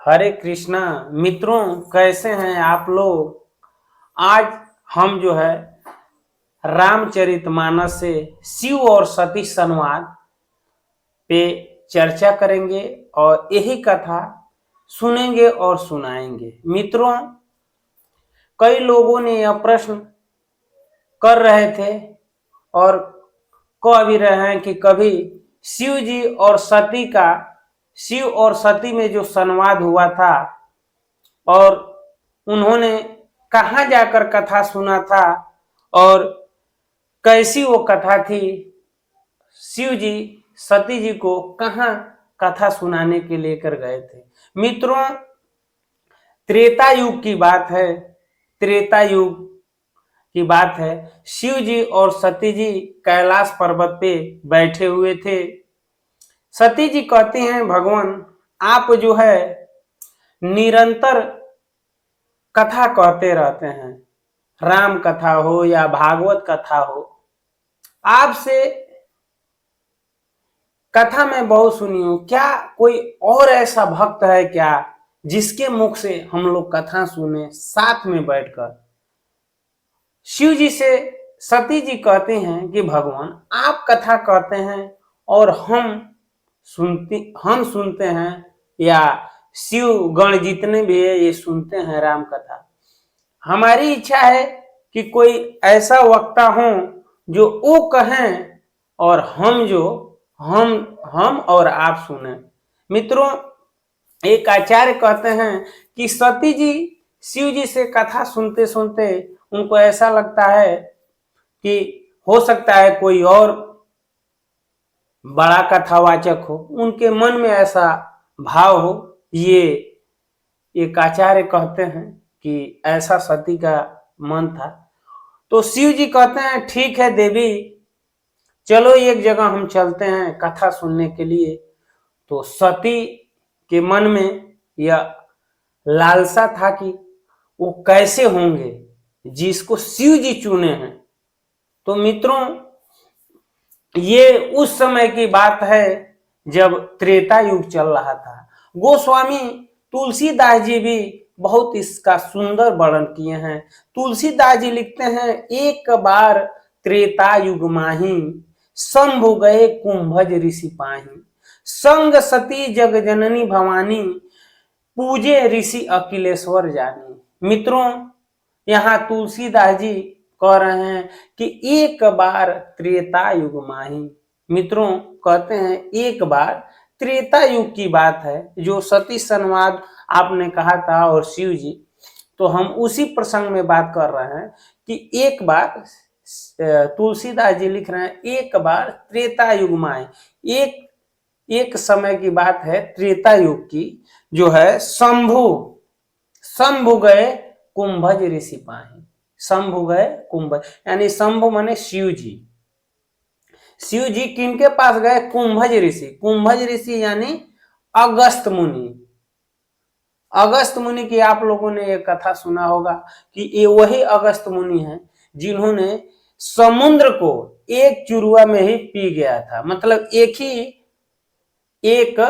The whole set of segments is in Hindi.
हरे कृष्णा। मित्रों, कैसे हैं आप लोग। आज हम जो है रामचरितमानस से शिव और सती संवाद पे चर्चा करेंगे और यही कथा सुनेंगे और सुनाएंगे। मित्रों, कई लोगों ने यह प्रश्न कर रहे थे और कह भी रहे हैं कि कभी शिव जी और सती का शिव और सती में जो संवाद हुआ था और उन्होंने कहाँ जाकर कथा सुना था और कैसी वो कथा थी। शिव जी सती जी को कहाँ कथा सुनाने के लेकर गए थे। मित्रों, त्रेता युग की बात है। त्रेता युग की बात है। शिव जी और सती जी कैलाश पर्वत पे बैठे हुए थे। सती जी कहती हैं, भगवान आप जो है निरंतर कथा कहते रहते हैं, राम कथा हो या भागवत कथा हो, आपसे कथा मैं बहुत सुनी हूं। क्या कोई और ऐसा भक्त है क्या जिसके मुख से हम लोग कथा सुने साथ में बैठकर। शिव जी से सती जी कहते हैं कि भगवान आप कथा कहते हैं और हम सुनते हैं, या शिव गण जितने भी है ये सुनते हैं राम कथा। हमारी इच्छा है कि कोई ऐसा वक्ता हो जो वो कहें और हम और आप सुने। मित्रों, एक आचार्य कहते हैं कि सती जी शिव जी से कथा सुनते सुनते उनको ऐसा लगता है कि हो सकता है कोई और बड़ा कथावाचक हो, उनके मन में ऐसा भाव हो। ये एक आचार्य कहते हैं कि ऐसा सती का मन था। तो शिव जी कहते हैं, ठीक है देवी, चलो एक जगह हम चलते हैं कथा सुनने के लिए। तो सती के मन में यह लालसा था कि वो कैसे होंगे जिसको शिव जी चुने हैं। तो मित्रों, ये उस समय की बात है जब त्रेता युग चल रहा था। गोस्वामी तुलसीदास जी भी बहुत इसका सुंदर वर्णन किए हैं। तुलसीदास जी लिखते हैं, एक बार त्रेता युग माही, शंभु गए कुंभज ऋषि पाही, संग सती जग जननी भवानी, पूजे ऋषि अखिलेश्वर जानी। मित्रों, यहाँ तुलसीदास जी कह रहे हैं कि एक बार त्रेता युग माही। मित्रों, कहते हैं एक बार त्रेता युग की बात है, जो सती संवाद आपने कहा था और शिव जी, तो हम उसी प्रसंग में बात कर रहे हैं कि एक बार तुलसीदास जी लिख रहे हैं, एक बार त्रेता युग माए। एक समय की बात है त्रेता युग की, जो है शंभु गए कुंभज ऋषि पाही। शंभु गए कुंभज, यानी शंभु माने शिव जी। शिव जी किनके पास गए? कुंभज ऋषि। कुंभज ऋषि यानी अगस्त मुनि। अगस्त मुनि की आप लोगों ने एक कथा सुना होगा कि ये वही अगस्त मुनि हैं जिन्होंने समुद्र को एक चुरुआ में ही पी गया था। मतलब एक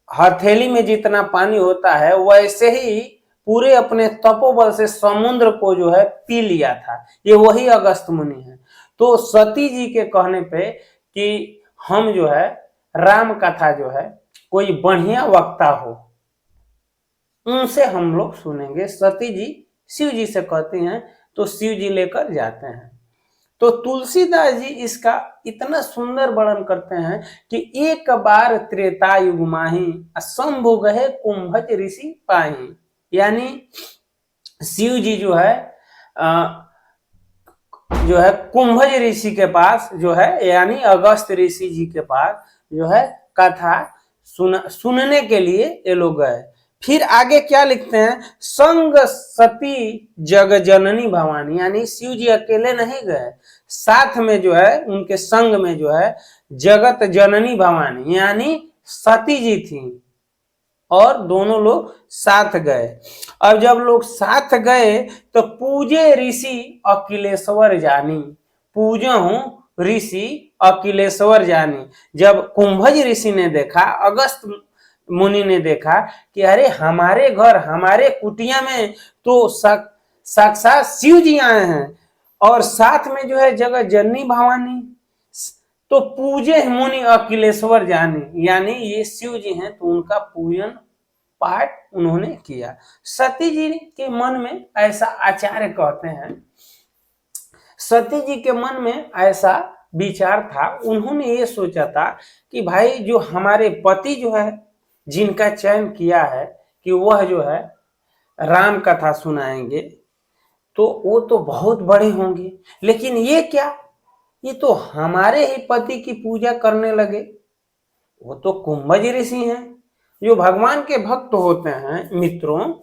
हथेली में जितना पानी होता है वैसे ही पूरे अपने तपोबल से समुद्र को जो है पी लिया था। ये वही अगस्त मुनि है। तो सती जी के कहने पे कि हम जो है राम कथा जो है कोई बढ़िया वक्ता हो उनसे हम लोग सुनेंगे। सती जी शिव जी से कहती हैं तो शिव जी लेकर जाते हैं। तो तुलसीदास जी इसका इतना सुंदर वर्णन करते हैं कि एक बार त्रेता युग माही, शंभु गए कुंभज ऋषि पाही। यानी शिव जी जो है कुंभज ऋषि के पास जो है, यानी अगस्त ऋषि जी के पास जो है कथा सुनने के लिए ये लोग गए। फिर आगे क्या लिखते हैं? संग सती जग जननी भवानी, यानी शिव जी अकेले नहीं गए, साथ में जो है उनके संग में जो है जगत जननी भवानी यानी सती जी थी और दोनों लोग साथ गए। अब जब लोग साथ गए तो पूजे ऋषि अखिलेश्वर जानी। पूजा हूं ऋषि अखिलेश्वर जानी। जब कुंभज ऋषि ने देखा, अगस्त मुनि ने देखा कि अरे हमारे घर, हमारे कुटिया में तो साक्षात शिव जी आए हैं और साथ में जो है जगत जननी भवानी, तो पूजे मुनि अखिलेश्वर जानी, यानी ये शिव जी हैं तो उनका पूजन पाठ उन्होंने किया। सती जी के मन में ऐसा, आचार्य कहते हैं, सती जी के मन में ऐसा विचार था, उन्होंने ये सोचा था कि भाई जो हमारे पति जो है, जिनका चयन किया है कि वह जो है राम कथा सुनाएंगे, तो वो तो बहुत बड़े होंगे, लेकिन ये क्या, ये तो हमारे ही पति की पूजा करने लगे। वो तो कुंभज ऋषि हैं, जो भगवान के भक्त होते हैं। मित्रों,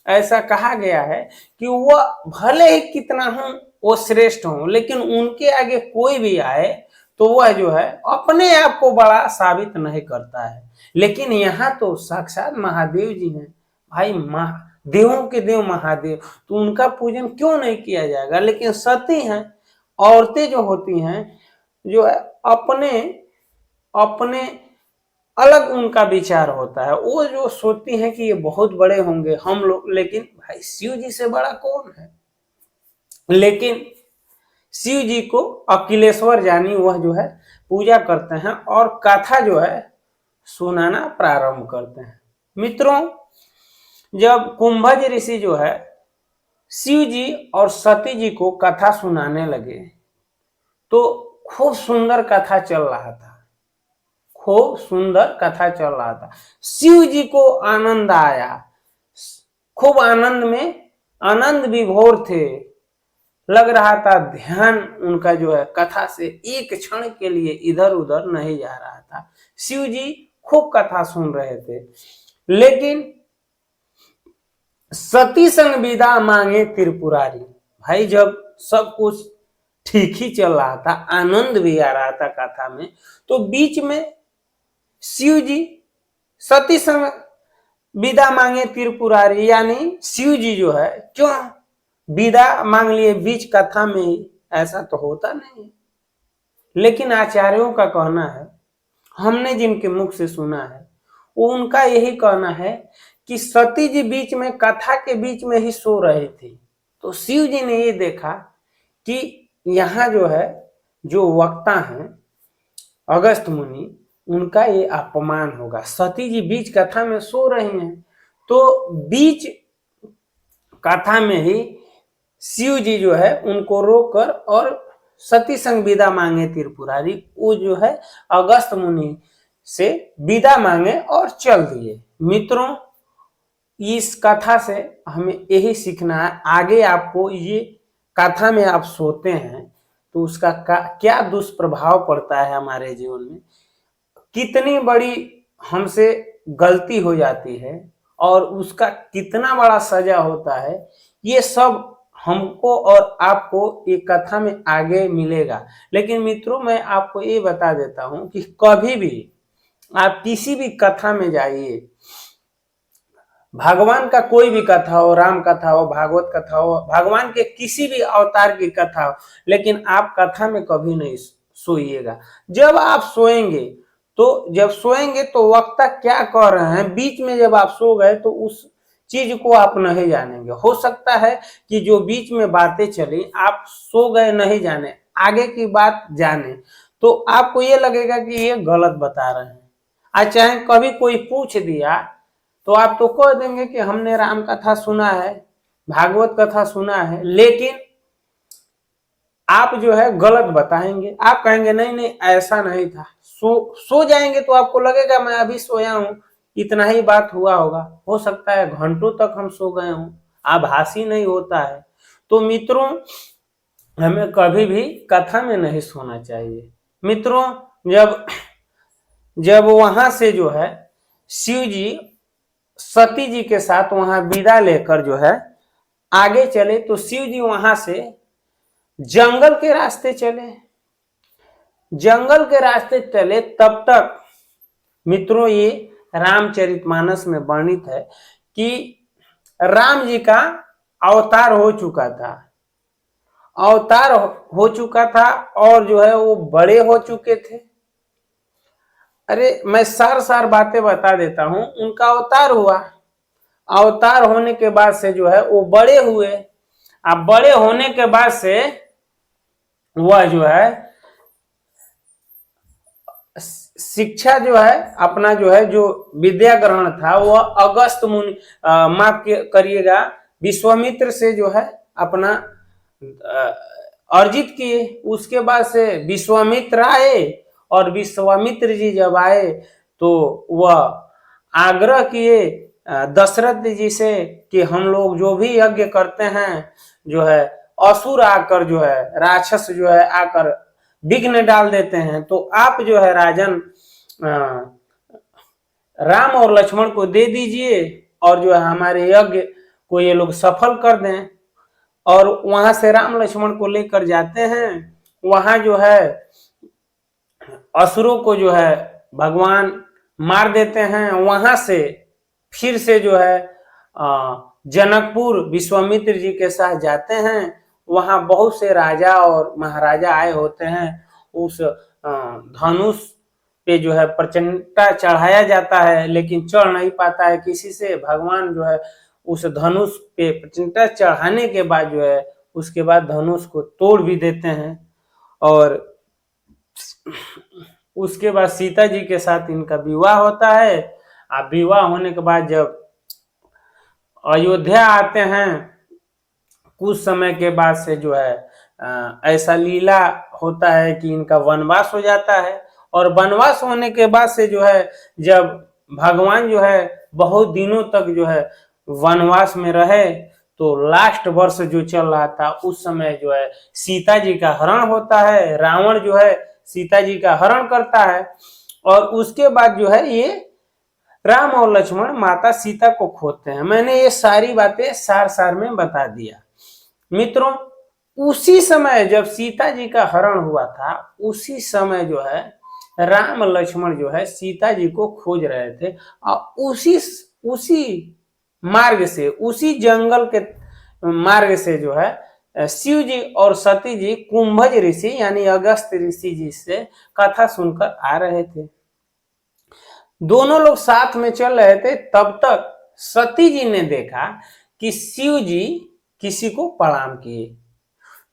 ऐसा कहा गया है कि वह भले ही कितना हो, वो श्रेष्ठ हो, लेकिन उनके आगे कोई भी आए तो वह जो है अपने आप को बड़ा साबित नहीं करता है। लेकिन यहाँ तो साक्षात महादेव जी हैं भाई, देवों के देव महादेव, तो उनका पूजन क्यों नहीं किया जाएगा। लेकिन सती हैं, औरतें जो होती हैं, जो है अपने अपने अलग उनका विचार होता है, वो जो सोचती हैं कि ये बहुत बड़े होंगे हम लोग, लेकिन भाई शिव जी से बड़ा कौन है। लेकिन शिव जी को अखिलेश्वर जानी वह जो है पूजा करते हैं और कथा जो है सुनाना प्रारंभ करते हैं। मित्रों, जब कुंभज ऋषि जो है शिव जी और सती जी को कथा सुनाने लगे, तो खूब सुंदर कथा चल रहा था, खूब सुंदर कथा चल रहा था। शिव जी को आनंद आया, खूब आनंद में आनंद विभोर थे, लग रहा था ध्यान उनका जो है कथा से एक क्षण के लिए इधर उधर नहीं जा रहा था। शिव जी खूब कथा सुन रहे थे, लेकिन सती संग विदा मांगे त्रिपुरारी। भाई जब सब कुछ ठीक ही चल रहा था, आनंद भी आ रहा था कथा में, तो बीच में शिव जी सती संग विदा मांगे त्रिपुरारी, यानी शिव जी जो है क्यों विदा मांग लिए बीच कथा में ही, ऐसा तो होता नहीं। लेकिन आचार्यों का कहना है, हमने जिनके मुख से सुना है, वो उनका यही कहना है कि सती जी बीच में कथा के बीच में ही सो रही थी, तो शिव जी ने ये देखा कि यहाँ जो है जो वक्ता हैं अगस्त मुनि, उनका ये अपमान होगा। सती जी बीच कथा में सो रही हैं, तो बीच कथा में ही शिव जी जो है उनको रोककर और सती संग विदा मांगे त्रिपुरारी, वो जो है अगस्त मुनि से विदा मांगे और चल दिए। मित्रों, इस कथा से हमें यही सीखना है, आगे आपको ये कथा में आप सोते हैं तो उसका क्या दुष्प्रभाव पड़ता है हमारे जीवन में, कितनी बड़ी हमसे गलती हो जाती है और उसका कितना बड़ा सजा होता है, ये सब हमको और आपको एक कथा में आगे मिलेगा। लेकिन मित्रों, मैं आपको ये बता देता हूं कि कभी भी आप किसी भी कथा में जाइए, भगवान का कोई भी कथा हो, राम कथा हो, भागवत कथा हो, भगवान के किसी भी अवतार की कथा हो, लेकिन आप कथा में कभी नहीं सोइएगा। जब आप सोएंगे तो वक्ता क्या कह रहे हैं, बीच में जब आप सो गए तो उस चीज को आप नहीं जानेंगे। हो सकता है कि जो बीच में बातें चली आप सो गए नहीं जाने, आगे की बात जाने, तो आपको ये लगेगा कि ये गलत बता रहे हैं। आज चाहे कभी कोई पूछ दिया तो आप तो कह देंगे कि हमने राम कथा सुना है, भागवत कथा सुना है, लेकिन आप जो है गलत बताएंगे। आप कहेंगे नहीं नहीं ऐसा नहीं था, सो जाएंगे तो आपको लगेगा मैं अभी सोया हूं, इतना ही बात हुआ होगा। हो सकता है घंटों तक हम सो गए हों, आभासी नहीं होता है। तो मित्रों, हमें कभी भी कथा में नहीं सोना चाहिए। मित्रों, जब वहां से जो है शिव जी सती जी के साथ वहां विदा लेकर जो है आगे चले, तो शिव जी वहां से जंगल के रास्ते चले। जंगल के रास्ते चले तब तक मित्रों, ये रामचरितमानस में वर्णित है कि राम जी का अवतार हो चुका था, और जो है वो बड़े हो चुके थे। अरे मैं सार बातें बता देता हूं। उनका अवतार हुआ, अवतार होने के बाद से जो है वो बड़े हुए। अब बड़े होने के बाद से वह जो है शिक्षा जो है अपना जो है जो विद्या ग्रहण था वह अगस्त मुनि माफ करिएगा विश्वामित्र से जो है अपना अर्जित किए। उसके बाद से विश्वामित्र आए और विश्वामित्र जी जब आए तो वह आग्रह किए दशरथ जी से कि हम लोग जो भी यज्ञ करते हैं जो है असुर आकर जो है राक्षस जो है आकर विघ्न डाल देते हैं, तो आप जो है राजन राम और लक्ष्मण को दे दीजिए और जो है हमारे यज्ञ को ये लोग सफल कर दें। और वहां से राम लक्ष्मण को लेकर जाते हैं। वहां जो है असुरों को जो है भगवान मार देते हैं। वहां से फिर से जो है जनकपुर विश्वामित्र जी के साथ जाते हैं। वहां बहुत से राजा और महाराजा आए होते हैं। उस धनुष पे जो है प्रचंडता चढ़ाया जाता है, लेकिन चढ़ नहीं पाता है किसी से। भगवान जो है उस धनुष पे प्रचंडता चढ़ाने के बाद जो है उसके बाद धनुष को तोड़ भी देते हैं। और उसके बाद सीता जी के साथ इनका विवाह होता है। अब विवाह होने के बाद जब अयोध्या आते हैं कुछ समय के बाद से जो है ऐसा लीला होता है कि इनका वनवास हो जाता है। और वनवास होने के बाद से जो है जब भगवान जो है बहुत दिनों तक जो है वनवास में रहे, तो लास्ट वर्ष जो चल रहा था उस समय जो है सीता जी का हरण होता है। रावण जो है सीता जी का हरण करता है और उसके बाद जो है ये राम और लक्ष्मण माता सीता को खोते हैं। मैंने ये सारी बातें सार में बता दिया। मित्रों, उसी समय जब सीता जी का हरण हुआ था उसी समय जो है राम लक्ष्मण जो है सीता जी को खोज रहे थे और उसी मार्ग से, उसी जंगल के मार्ग से जो है शिव जी और सती जी कुंभज ऋषि यानी अगस्त ऋषि जी से कथा सुनकर आ रहे थे। दोनों लोग साथ में चल रहे थे। तब तक सती जी ने देखा कि शिव जी किसी को प्रणाम किए।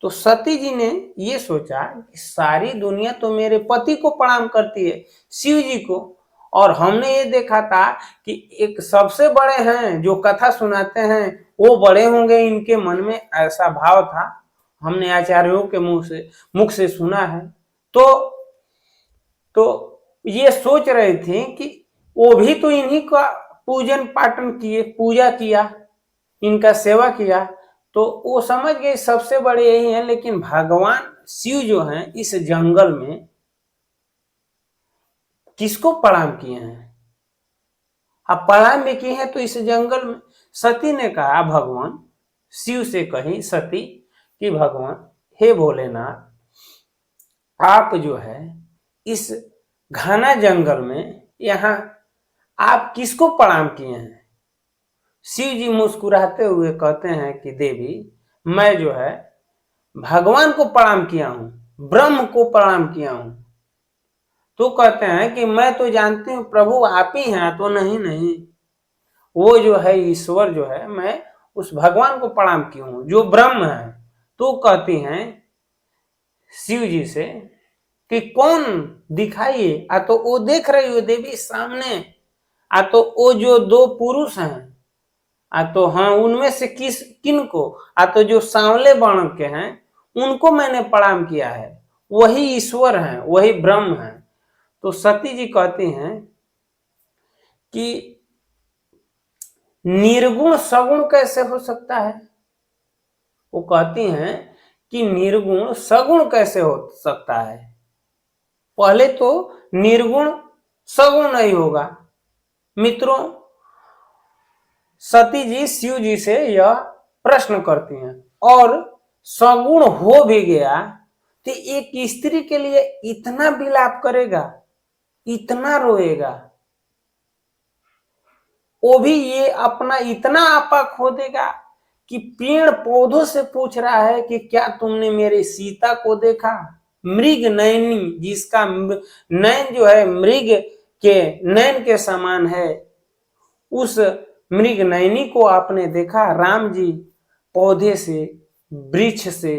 तो सती जी ने ये सोचा कि सारी दुनिया तो मेरे पति को प्रणाम करती है, शिव जी को, और हमने ये देखा था कि एक सबसे बड़े हैं जो कथा सुनाते हैं वो बड़े होंगे, इनके मन में ऐसा भाव था, हमने आचार्यों के मुख से सुना है। तो ये सोच रहे थे कि वो भी तो इन्हीं का पूजन पाठन किए, पूजा किया, इनका सेवा किया, तो वो समझ गए सबसे बड़े यही हैं। लेकिन भगवान शिव जो हैं इस जंगल में किसको प्रणाम किए हैं? अब प्रणाम भी किए हैं तो इस जंगल में। सती ने कहा भगवान शिव से कही सती कि भगवान हे भोलेनाथ, आप जो है इस घना जंगल में यहाँ आप किसको प्रणाम किए हैं? शिव जी मुस्कुराते हुए कहते हैं कि देवी, मैं जो है भगवान को प्रणाम किया हूं, ब्रह्म को प्रणाम किया हूं। तो कहते हैं कि मैं तो जानती हूं प्रभु आप ही हैं, तो नहीं, वो जो है ईश्वर जो है, मैं उस भगवान को प्रणाम की हूं जो ब्रह्म है। तो कहती हैं शिव जी से कि कौन दिखाइए। आ तो वो देख रही हो देवी सामने, आ तो वो जो दो पुरुष हैं, आ तो हाँ उनमें से किन को, आ तो जो सांवले वर्ण के हैं उनको मैंने प्रणाम किया है, वही ईश्वर हैं, वही ब्रह्म हैं। तो सती जी कहती हैं कि निर्गुण सगुण कैसे हो सकता है? वो कहती हैं कि निर्गुण सगुण कैसे हो सकता है? पहले तो निर्गुण सगुण नहीं होगा। मित्रों, सती जी शिव जी से यह प्रश्न करती हैं, और सगुण हो भी गया तो एक स्त्री के लिए इतना विलाप करेगा, इतना रोएगा, वो भी ये अपना इतना आपा खो देगा कि पेड़ पौधों से पूछ रहा है कि क्या तुमने मेरी सीता को देखा? मृग नयनी, जिसका नयन जो है मृग के नयन के समान है। उस मृग नयनी को आपने देखा? राम जी पौधे से, वृक्ष से,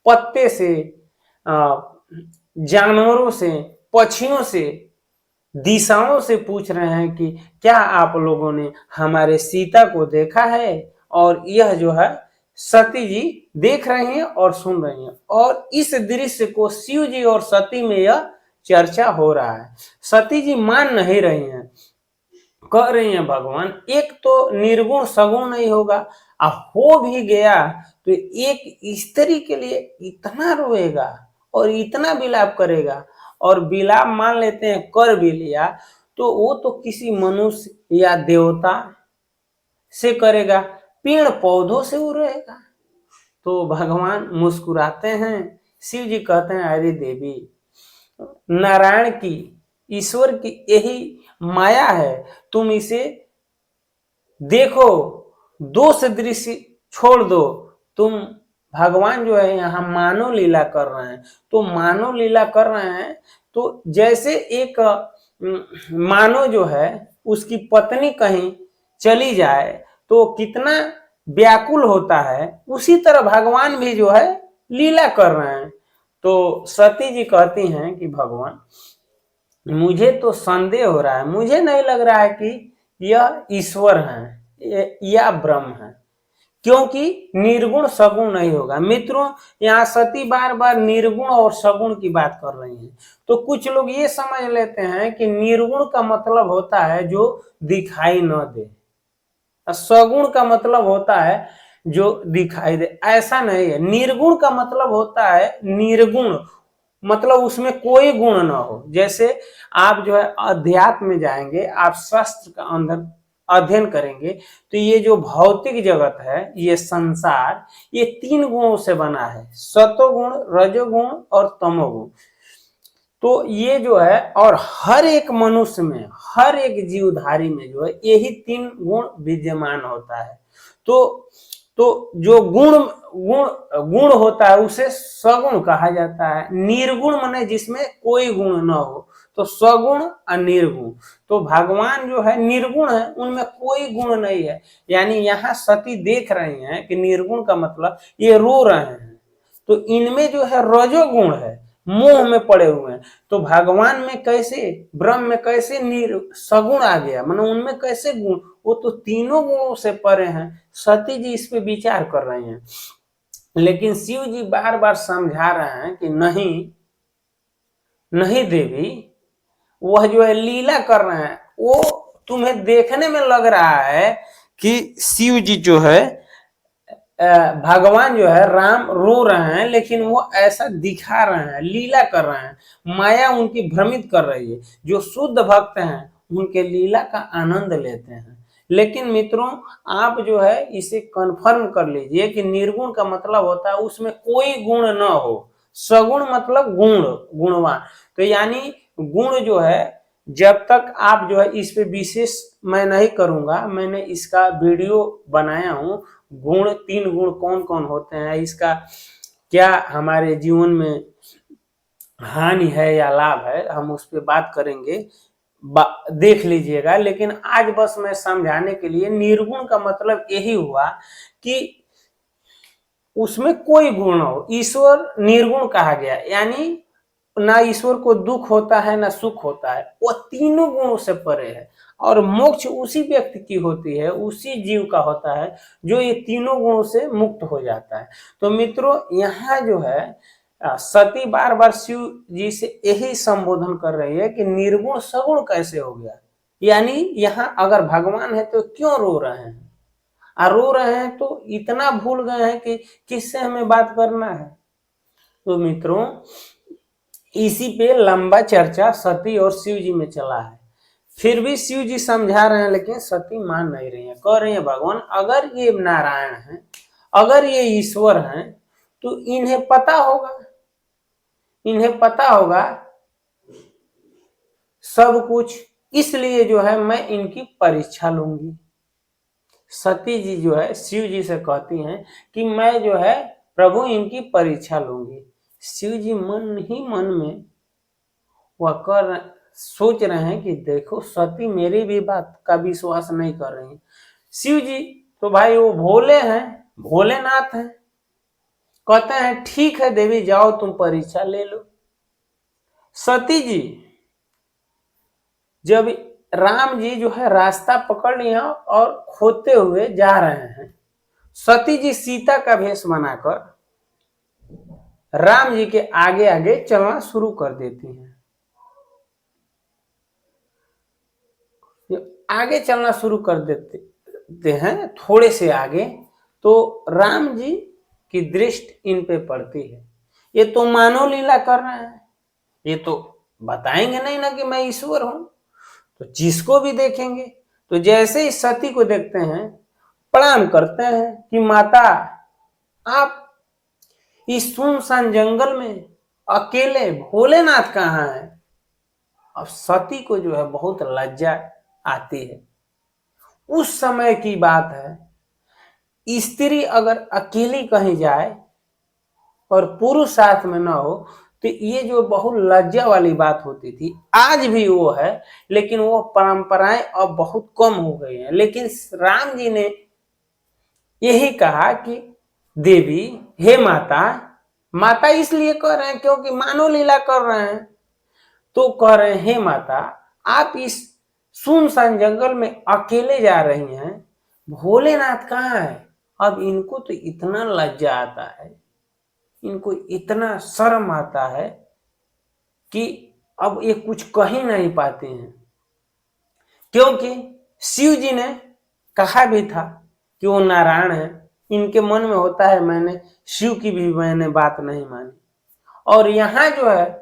पत्ते से, जानवरों से, पक्षियों से, दिशाओं से पूछ रहे हैं कि क्या आप लोगों ने हमारे सीता को देखा है? और यह जो है सती जी देख रही हैं और सुन रही हैं, और इस दृश्य को शिव जी और सती में यह चर्चा हो रहा है। सती जी मान नहीं रही हैं, कह रही हैं भगवान एक तो निर्गुण सगुण नहीं होगा, अब हो भी गया तो एक स्त्री के लिए इतना रोएगा और इतना विलाप करेगा, और विलाप मान लेते हैं कर भी लिया तो वो तो किसी मनुष्य या देवता से करेगा, पेड़ पौधों से वो रहेगा। तो भगवान मुस्कुराते हैं। शिव जी कहते हैं अरे देवी, नारायण की, ईश्वर की यही माया है, तुम इसे देखो, दोष दृष्टि छोड़ दो। तुम भगवान जो है यहाँ मानव लीला कर रहे हैं, तो मानव लीला कर रहे हैं तो जैसे एक मानव जो है उसकी पत्नी कहीं चली जाए तो कितना व्याकुल होता है, उसी तरह भगवान भी जो है लीला कर रहे हैं। तो सती जी कहती हैं कि भगवान मुझे तो संदेह हो रहा है, मुझे नहीं लग रहा है कि यह ईश्वर है या ब्रह्म है, क्योंकि निर्गुण सगुण नहीं होगा। मित्रों, यहाँ सती बार बार निर्गुण और सगुण की बात कर रही हैं, तो कुछ लोग ये समझ लेते हैं कि निर्गुण का मतलब होता है जो दिखाई न दे, सगुण का मतलब होता है जो दिखाई दे। ऐसा नहीं है, निर्गुण का मतलब होता है निर्गुण, मतलब उसमें कोई गुण ना हो। जैसे आप जो है अध्यात्म में जाएंगे, आप शास्त्र का अंदर अध्ययन करेंगे तो ये जो भौतिक जगत है, ये संसार, ये 3 गुणों से बना है, सतोगुण, रजोगुण और तमोगुण। तो ये जो है, और हर एक मनुष्य में, हर एक जीवधारी में जो है यही 3 गुण विद्यमान होता है। तो जो गुण होता है उसे सगुण कहा जाता है। निर्गुण माने जिसमें कोई गुण न हो, तो सगुण और निर्गुण। तो भगवान जो है निर्गुण है, उनमें कोई गुण नहीं है। यानी यहाँ सती देख रही हैं कि निर्गुण का मतलब ये रो रहे हैं, तो इनमें जो है रजोगुण है, मोह में पड़े हुए हैं। तो भगवान में कैसे, ब्रह्म में कैसे सगुण आ गया, माने उनमें कैसे गुण, वो तो तीनों गुणों से परे हैं। सती जी इस पे विचार कर रहे हैं, लेकिन शिव जी बार बार समझा रहे हैं कि नहीं नहीं देवी, वह जो है लीला कर रहे हैं, वो तुम्हें देखने में लग रहा है कि शिव जी जो है भगवान जो है राम रो रहे हैं, लेकिन वो ऐसा दिखा रहे हैं, लीला कर रहे हैं, माया उनकी भ्रमित कर रही है। जो शुद्ध भक्त हैं उनके लीला का आनंद लेते हैं। लेकिन मित्रों, आप जो है इसे कंफर्म कर लीजिए कि निर्गुण का मतलब होता है उसमें कोई गुण न हो, सगुण मतलब गुण, गुणवान। तो यानी गुण जो है, जब तक आप जो है इस पे विशेष मैं नहीं करूंगा, मैंने इसका वीडियो बनाया हूं, गुण 3 गुण कौन कौन होते हैं, इसका क्या हमारे जीवन में हानि है या लाभ है, हम उस पर बात करेंगे, देख लीजिएगा। लेकिन आज बस मैं समझाने के लिए, निर्गुण का मतलब यही हुआ कि उसमें कोई गुण न हो, ईश्वर निर्गुण कहा गया, यानी ना ईश्वर को दुख होता है ना सुख होता है, वो तीनों गुणों से परे है। और मोक्ष उसी व्यक्ति की होती है, उसी जीव का होता है जो ये तीनों गुणों से मुक्त हो जाता है। तो मित्रों, यहाँ जो है सती बार बार शिव जी से यही संबोधन कर रही है कि निर्गुण सगुण कैसे हो गया, यानी यहाँ अगर भगवान है तो क्यों रो रहे हैं, और रो रहे हैं तो इतना भूल गए हैं कि किससे हमें बात करना है। तो मित्रों, इसी पे लंबा चर्चा सती और शिव जी में चला है। फिर भी शिव जी समझा रहे हैं, लेकिन सती मान नहीं रही है, कह रही है भगवान अगर ये नारायण है, अगर ये ईश्वर हैं, तो इन्हें पता होगा, इन्हें पता होगा सब कुछ, इसलिए जो है मैं इनकी परीक्षा लूंगी। सती जी जो है शिव जी से कहती हैं कि मैं जो है प्रभु इनकी परीक्षा लूंगी। शिव जी मन ही मन में वह कर सोच रहे हैं कि देखो सती मेरी भी बात का विश्वास नहीं कर रही है। शिव जी तो भाई वो भोले हैं, भोलेनाथ हैं, कहते हैं ठीक है देवी जाओ तुम परीक्षा ले लो। सती जी जब राम जी जो है रास्ता पकड़ लिया और खोदते हुए जा रहे हैं, सती जी सीता का भेष बनाकर राम जी के आगे आगे चलना शुरू कर देती हैं। आगे चलना शुरू कर देते हैं थोड़े से आगे, तो राम जी की दृष्टि इन पे पड़ती है। ये तो मानव लीला कर रहे हैं, ये तो बताएंगे नहीं ना कि मैं ईश्वर हूं, तो जिसको भी देखेंगे तो जैसे ही सती को देखते हैं प्रणाम करते हैं कि माता आप इस सुनसान जंगल में अकेले, भोलेनाथ कहाँ है। अब सती को जो है बहुत लज्जा आती है। उस समय की बात है, स्त्री अगर अकेली कहीं जाए और पुरुष साथ में ना हो तो ये जो बहुत लज्जा वाली बात होती थी, आज भी वो है, लेकिन वो परंपराएं अब बहुत कम हो गई हैं। लेकिन राम जी ने यही कहा कि देवी, हे माता, माता इसलिए कह रहे हैं क्योंकि मानव लीला कर रहे हैं, तो कह रहे हैं हे माता आप इस सुनसान जंगल में अकेले जा रही हैं, भोलेनाथ कहाँ है। अब इनको तो इतना लज्जा आता है, इनको इतना शर्म आता है कि अब ये कुछ कह ही नहीं पाते हैं, क्योंकि शिव जी ने कहा भी था कि वो नारायण है। इनके मन में होता है मैंने शिव की भी मैंने बात नहीं मानी, और यहाँ जो है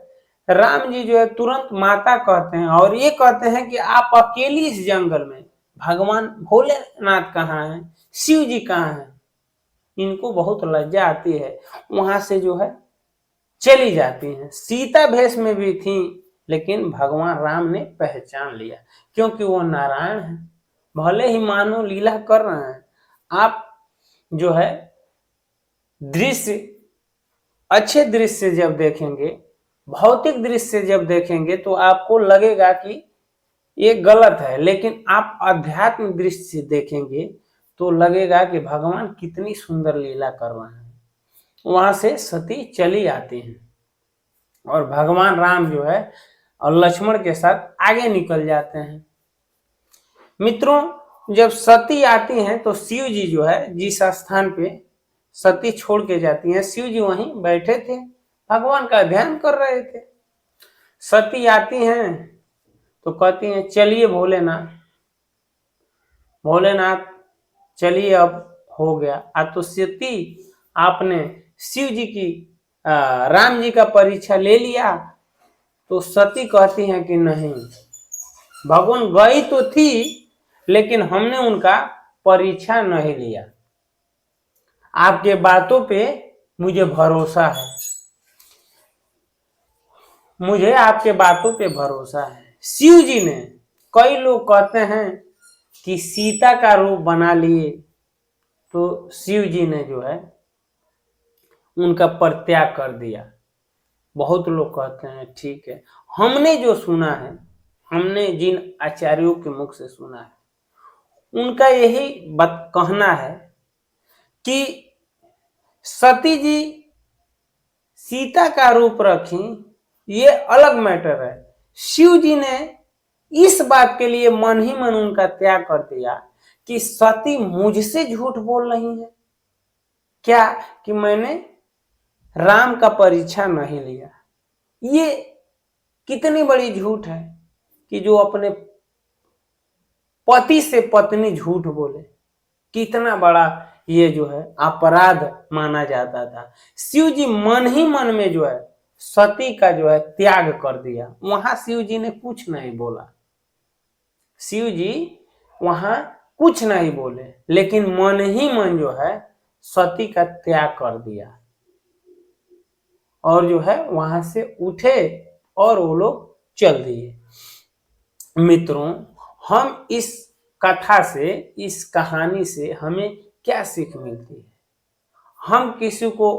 राम जी जो है तुरंत माता कहते हैं और ये कहते हैं कि आप अकेली इस जंगल में, भगवान भोलेनाथ कहाँ हैं, शिव जी कहाँ हैं। इनको बहुत लज्जा आती है, वहां से जो है चली जाती हैं। सीता भेष में भी थी, लेकिन भगवान राम ने पहचान लिया क्योंकि वो नारायण है। भले ही मानो लीला कर रहे हैं, आप जो है दृश्य, अच्छे दृश्य जब देखेंगे, भौतिक दृश्य जब देखेंगे तो आपको लगेगा कि ये गलत है, लेकिन आप अध्यात्म दृश्य देखेंगे तो लगेगा कि भगवान कितनी सुंदर लीला कर रहे हैं। वहां से सती चली आती हैं और भगवान राम जो है और लक्ष्मण के साथ आगे निकल जाते हैं। मित्रों, जब सती आती हैं तो शिव जी जो है जिस स्थान पे सती छोड़ के जाती हैं, शिव जी वहीं बैठे थे, भगवान का ध्यान कर रहे थे। सती आती हैं तो कहती हैं चलिए भोलेनाथ, भोलेनाथ चलिए अब हो गया। अब तो सती आपने शिव जी की राम जी का परीक्षा ले लिया। तो सती कहती हैं कि नहीं, भगवान गई तो थी लेकिन हमने उनका परीक्षा नहीं लिया, आपके बातों पे मुझे भरोसा है, मुझे आपके बातों पे भरोसा है। शिव जी ने, कई लोग कहते हैं कि सीता का रूप बना लिए, तो शिव जी ने जो है उनका परित्याग कर दिया। बहुत लोग कहते हैं ठीक है, हमने जो सुना है, हमने जिन आचार्यों के मुख से सुना है, उनका यही कहना है कि सती जी सीता का रूप रखी, ये अलग मैटर है। शिव जी ने इस बात के लिए मन ही मन उनका त्याग कर दिया कि सती मुझसे झूठ बोल रही है क्या कि मैंने राम का परीक्षा नहीं लिया। ये कितनी बड़ी झूठ है कि जो अपने पति से पत्नी झूठ बोले, कितना बड़ा ये जो है अपराध माना जाता था। शिव जी मन ही मन में जो है सती का जो है त्याग कर दिया। वहां शिव जी ने कुछ नहीं बोला, शिव जी वहां कुछ नहीं बोले, लेकिन मन ही मन जो है सती का त्याग कर दिया और जो है वहां से उठे और वो लोग चल दिए। मित्रों, हम इस कथा से, इस कहानी से हमें क्या सीख मिलती है? हम किसी को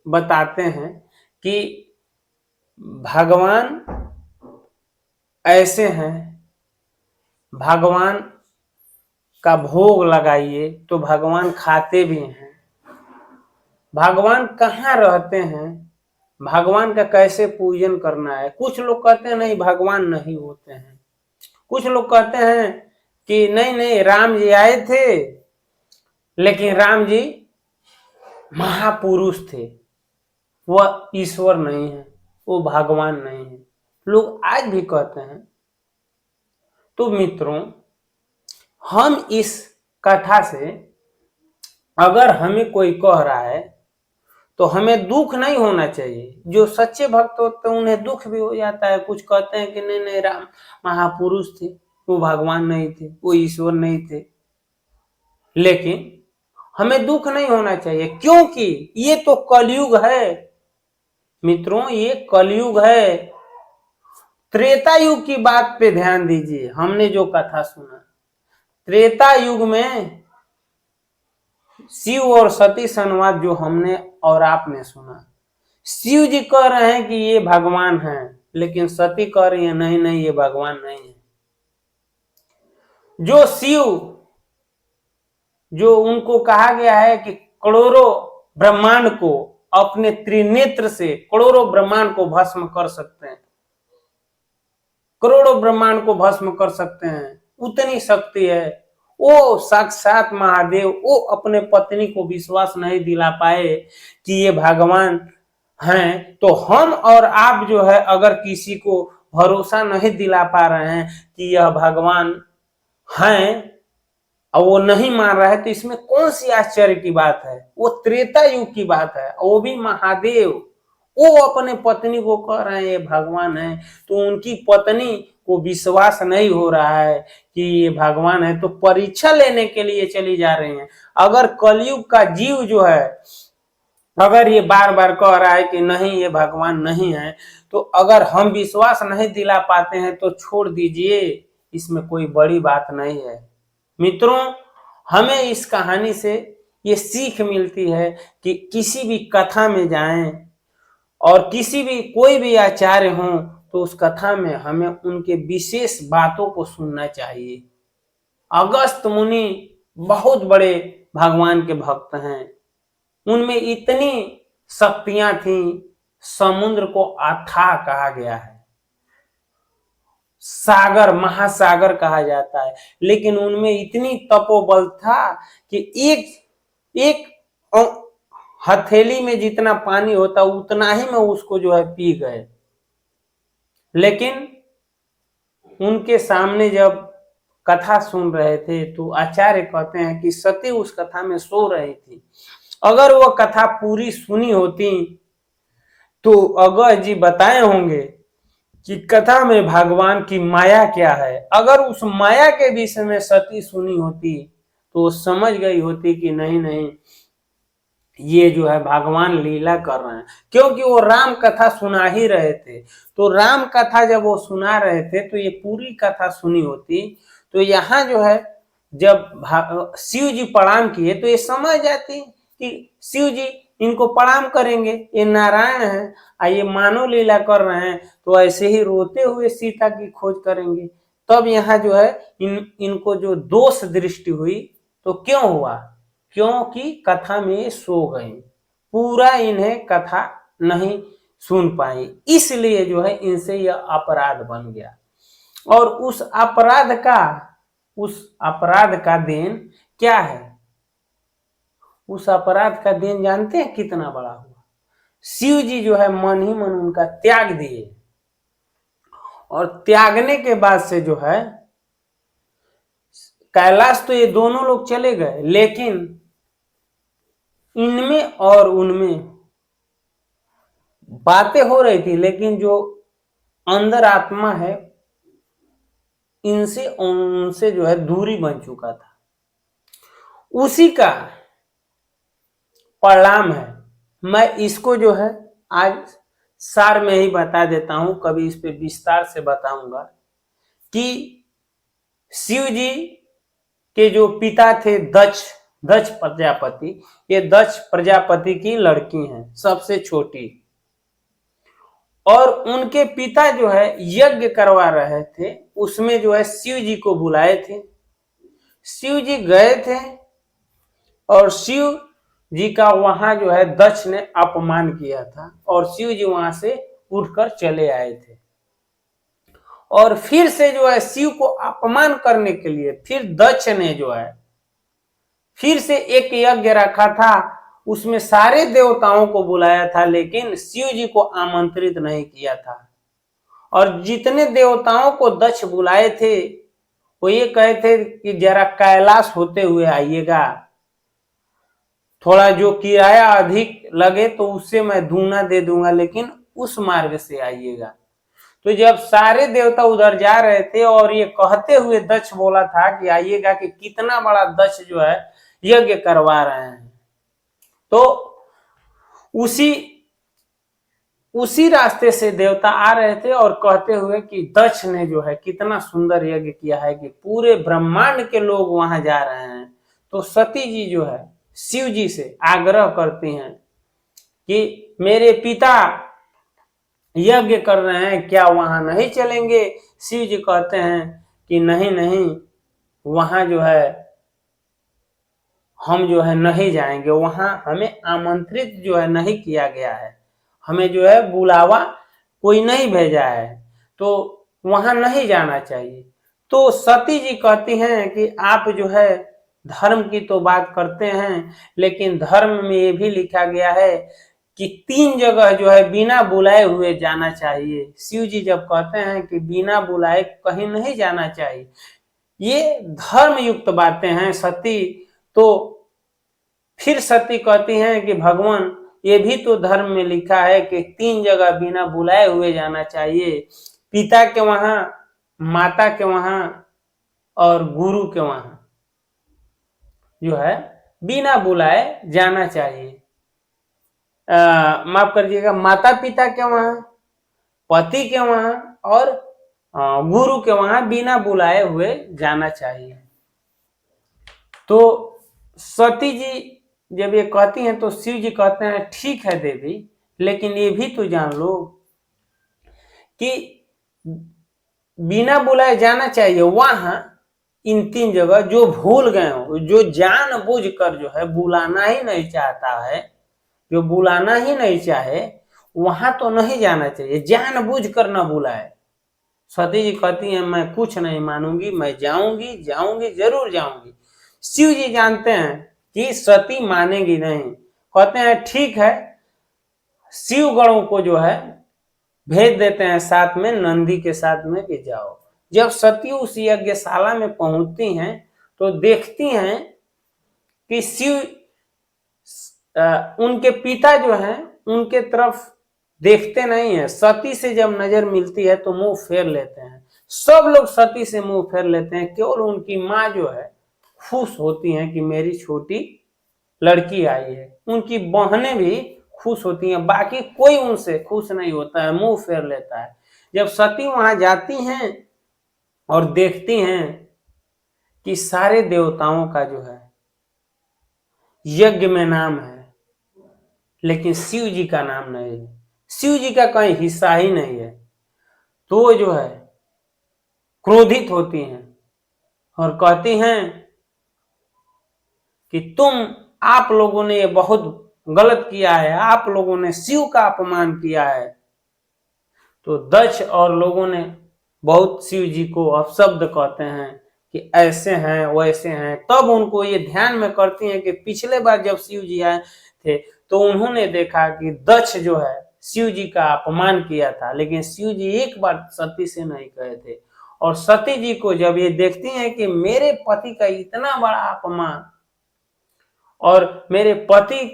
बताते हैं कि भगवान ऐसे हैं, भगवान का भोग लगाइए तो भगवान खाते भी हैं। भगवान कहाँ रहते हैं, भगवान का कैसे पूजन करना है। कुछ लोग कहते हैं नहीं भगवान नहीं होते हैं, कुछ लोग कहते हैं कि नहीं नहीं राम जी आए थे लेकिन राम जी महापुरुष थे, वह ईश्वर नहीं है, वो भगवान नहीं है, लोग आज भी कहते हैं। तो मित्रों, हम इस कथा से अगर हमें कोई कह रहा है तो हमें दुख नहीं होना चाहिए। जो सच्चे भक्त होते हैं उन्हें दुख भी हो जाता है। कुछ कहते हैं कि नहीं नहीं राम महापुरुष थे, वो भगवान नहीं थे, वो ईश्वर नहीं थे, लेकिन हमें दुख नहीं होना चाहिए क्योंकि ये तो कलयुग है मित्रों, ये कलयुग है। त्रेता युग की बात पे ध्यान दीजिए। हमने जो कथा सुना, त्रेता युग में शिव और सती संवाद जो हमने और आपने सुना, शिव जी कह रहे हैं कि ये भगवान है, लेकिन सती कह रही है नहीं नहीं ये भगवान नहीं है। जो शिव, जो उनको कहा गया है कि करोड़ों ब्रह्मांड को अपने त्रिनेत्र से करोड़ों ब्रह्मांड को भस्म कर सकते हैं, करोड़ों ब्रह्मांड को भस्म कर सकते हैं, उतनी शक्ति है। वो साक्षात महादेव, वो अपने पत्नी को विश्वास नहीं दिला पाए कि ये भगवान हैं, तो हम और आप जो है अगर किसी को भरोसा नहीं दिला पा रहे हैं कि यह भगवान हैं और वो नहीं मान रहा है, तो इसमें कौन सी आश्चर्य की बात है। वो त्रेता युग की बात है, वो भी महादेव, वो अपने पत्नी को कह रहे हैं ये भगवान है, तो उनकी पत्नी को विश्वास नहीं हो रहा है कि ये भगवान है, तो परीक्षा लेने के लिए चली जा रही हैं। अगर कलयुग का जीव जो है अगर ये बार बार कह रहा है कि नहीं ये भगवान नहीं है, तो अगर हम विश्वास नहीं दिला पाते हैं तो छोड़ दीजिए, इसमें कोई बड़ी बात नहीं है। मित्रों, हमें इस कहानी से ये सीख मिलती है कि किसी भी कथा में जाएं और किसी भी कोई भी आचार्य हो तो उस कथा में हमें उनके विशेष बातों को सुनना चाहिए। अगस्त मुनि बहुत बड़े भगवान के भक्त हैं, उनमें इतनी शक्तियां थी, समुद्र को अथाह कहा गया है, सागर महासागर कहा जाता है, लेकिन उनमें इतनी तपोबल था कि एक हथेली में जितना पानी होता उतना ही में उसको जो है पी गए। लेकिन उनके सामने जब कथा सुन रहे थे तो आचार्य कहते हैं कि सती उस कथा में सो रही थी। अगर वह कथा पूरी सुनी होती तो अगस्त जी बताए होंगे कि कथा में भगवान की माया क्या है। अगर उस माया के विषय में सती सुनी होती तो समझ गई होती कि नहीं नहीं ये जो है भगवान लीला कर रहे हैं, क्योंकि वो राम कथा सुना ही रहे थे। तो राम कथा जब वो सुना रहे थे तो ये पूरी कथा सुनी होती, तो यहाँ जो है जब शिव जी प्रणाम किए तो ये समझ जाती कि शिव जी इनको प्रणाम करेंगे, ये नारायण हैं और ये मानव लीला कर रहे हैं, तो ऐसे ही रोते हुए सीता की खोज करेंगे। तब यहाँ जो है इनको जो दोष दृष्टि हुई, तो क्यों हुआ, क्योंकि कथा में सो गए, पूरा इन्हें कथा नहीं सुन पाई, इसलिए जो है इनसे यह अपराध बन गया। और उस अपराध का देन क्या है, उस अपराध का देन जानते हैं कितना बड़ा हुआ। शिव जी जो है मन ही मन उनका त्याग दिए, और त्यागने के बाद से जो है कैलाश तो ये दोनों लोग चले गए, लेकिन इनमें और उनमें बातें हो रही थी, लेकिन जो अंदर आत्मा है इनसे उनसे जो है दूरी बन चुका था। उसी का परिणाम है। मैं इसको जो है आज सार में ही बता देता हूं, कभी इस पे विस्तार से बताऊंगा कि शिव जी के जो पिता थे दक्ष प्रजापति, ये दक्ष प्रजापति की लड़की हैं, सबसे छोटी। और उनके पिता जो है यज्ञ करवा रहे थे, उसमें जो है शिव जी को बुलाए थे। शिव जी गए थे और शिव जी का वहां जो है दक्ष ने अपमान किया था और शिव जी वहां से उठकर चले आए थे। और फिर से जो है शिव को अपमान करने के लिए फिर दक्ष ने जो है फिर से एक यज्ञ रखा था, उसमें सारे देवताओं को बुलाया था लेकिन शिव जी को आमंत्रित नहीं किया था। और जितने देवताओं को दक्ष बुलाए थे वो ये कहे थे कि जरा कैलाश होते हुए आइएगा, थोड़ा जो किराया अधिक लगे तो उससे मैं दूना दे दूंगा, लेकिन उस मार्ग से आइएगा। तो जब सारे देवता उधर जा रहे थे और ये कहते हुए दक्ष बोला था कि आइएगा, कि कितना बड़ा दक्ष जो है यज्ञ करवा रहे हैं, तो उसी रास्ते से देवता आ रहे थे और कहते हुए कि दक्ष ने जो है कितना सुंदर यज्ञ किया है कि पूरे ब्रह्मांड के लोग वहां जा रहे हैं। तो सती जी जो है शिव जी से आग्रह करती हैं कि मेरे पिता यज्ञ कर रहे हैं, क्या वहां नहीं चलेंगे? शिव जी कहते हैं कि नहीं नहीं, वहां जो है हम जो है नहीं जाएंगे, वहां हमें आमंत्रित जो है नहीं किया गया है, हमें जो है बुलावा कोई नहीं भेजा है, तो वहां नहीं जाना चाहिए। तो सती जी कहती हैं कि आप जो है धर्म की तो बात करते हैं, लेकिन धर्म में ये भी लिखा गया है कि 3 जगह जो है बिना बुलाए हुए जाना चाहिए। शिव जी जब कहते हैं कि बिना बुलाए कहीं नहीं जाना चाहिए, ये धर्म युक्त बातें हैं सती। तो फिर सती कहती हैं कि भगवान ये भी तो धर्म में लिखा है कि 3 जगह बिना बुलाए हुए जाना चाहिए, पिता के वहां, माता के वहां और गुरु के वहां जो है बिना बुलाए जाना चाहिए। माफ करिएगा, माता पिता के वहां, पति के वहां और गुरु के वहां बिना बुलाए हुए जाना चाहिए। तो सती जी जब ये कहती हैं तो शिव जी कहते हैं ठीक है देवी, लेकिन ये भी तो जान लो कि बिना बुलाए जाना चाहिए वहां, इन 3 जगह जो भूल गए हो, जो जानबूझ कर जो है बुलाना ही नहीं चाहता है, जो बुलाना ही नहीं चाहे वहां तो नहीं जाना चाहिए, जानबूझ कर न बुलाए। सती जी कहती हैं मैं कुछ नहीं मानूंगी, मैं जाऊंगी जाऊंगी जरूर जाऊंगी। शिव जी जानते हैं कि सती मानेगी नहीं, कहते हैं ठीक है, शिव गणों को जो है भेज देते हैं साथ में, नंदी के साथ में कि जाओ। जब सती उस यज्ञशाला में पहुंचती हैं तो देखती हैं कि शिव उनके पिता जो हैं उनके तरफ देखते नहीं है, सती से जब नजर मिलती है तो मुंह फेर लेते हैं। सब लोग सती से मुंह फेर लेते हैं, केवल उनकी माँ जो है खुश होती हैं कि मेरी छोटी लड़की आई है। उनकी बहनें भी खुश होती हैं, बाकी कोई उनसे खुश नहीं होता है, मुंह फेर लेता है। जब सती वहां जाती हैं और देखती हैं कि सारे देवताओं का जो है यज्ञ में नाम है लेकिन शिव जी का नाम नहीं है, शिव जी का कहीं हिस्सा ही नहीं है, तो जो है क्रोधित होती हैं और कहती हैं कि आप लोगों ने ये बहुत गलत किया है, आप लोगों ने शिव का अपमान किया है। तो दक्ष और लोगों ने बहुत शिव जी को अपशब्द कहते हैं कि ऐसे हैं वैसे हैं। तब उनको ये ध्यान में करती हैं कि पिछले बार जब शिव जी आए थे तो उन्होंने देखा कि दक्ष जो है शिव जी का अपमान किया था, लेकिन शिव जी एक बार सती से नहीं कहे थे। और सती जी को जब ये देखती हैं कि मेरे पति का इतना बड़ा अपमान और मेरे पति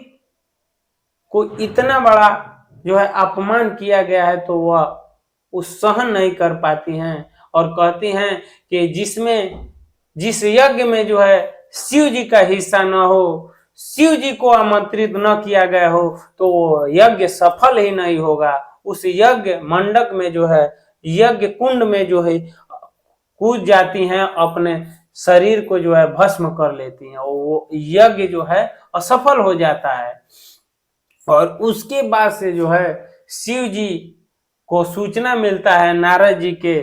को इतना बड़ा जो है अपमान किया गया है, तो वह उस सहन नहीं कर पाती हैं और कहती हैं कि जिस यज्ञ में जो है शिव जी का हिस्सा न हो, शिव जी को आमंत्रित न किया गया हो, तो वो यज्ञ सफल ही नहीं होगा। उस यज्ञ मंडक में जो है, यज्ञ कुंड में जो है कूद जाती हैं, अपने शरीर को जो है भस्म कर लेती हैं, वो यज्ञ जो है असफल हो जाता है। और उसके बाद से जो है शिव जी को सूचना मिलता है नारद जी के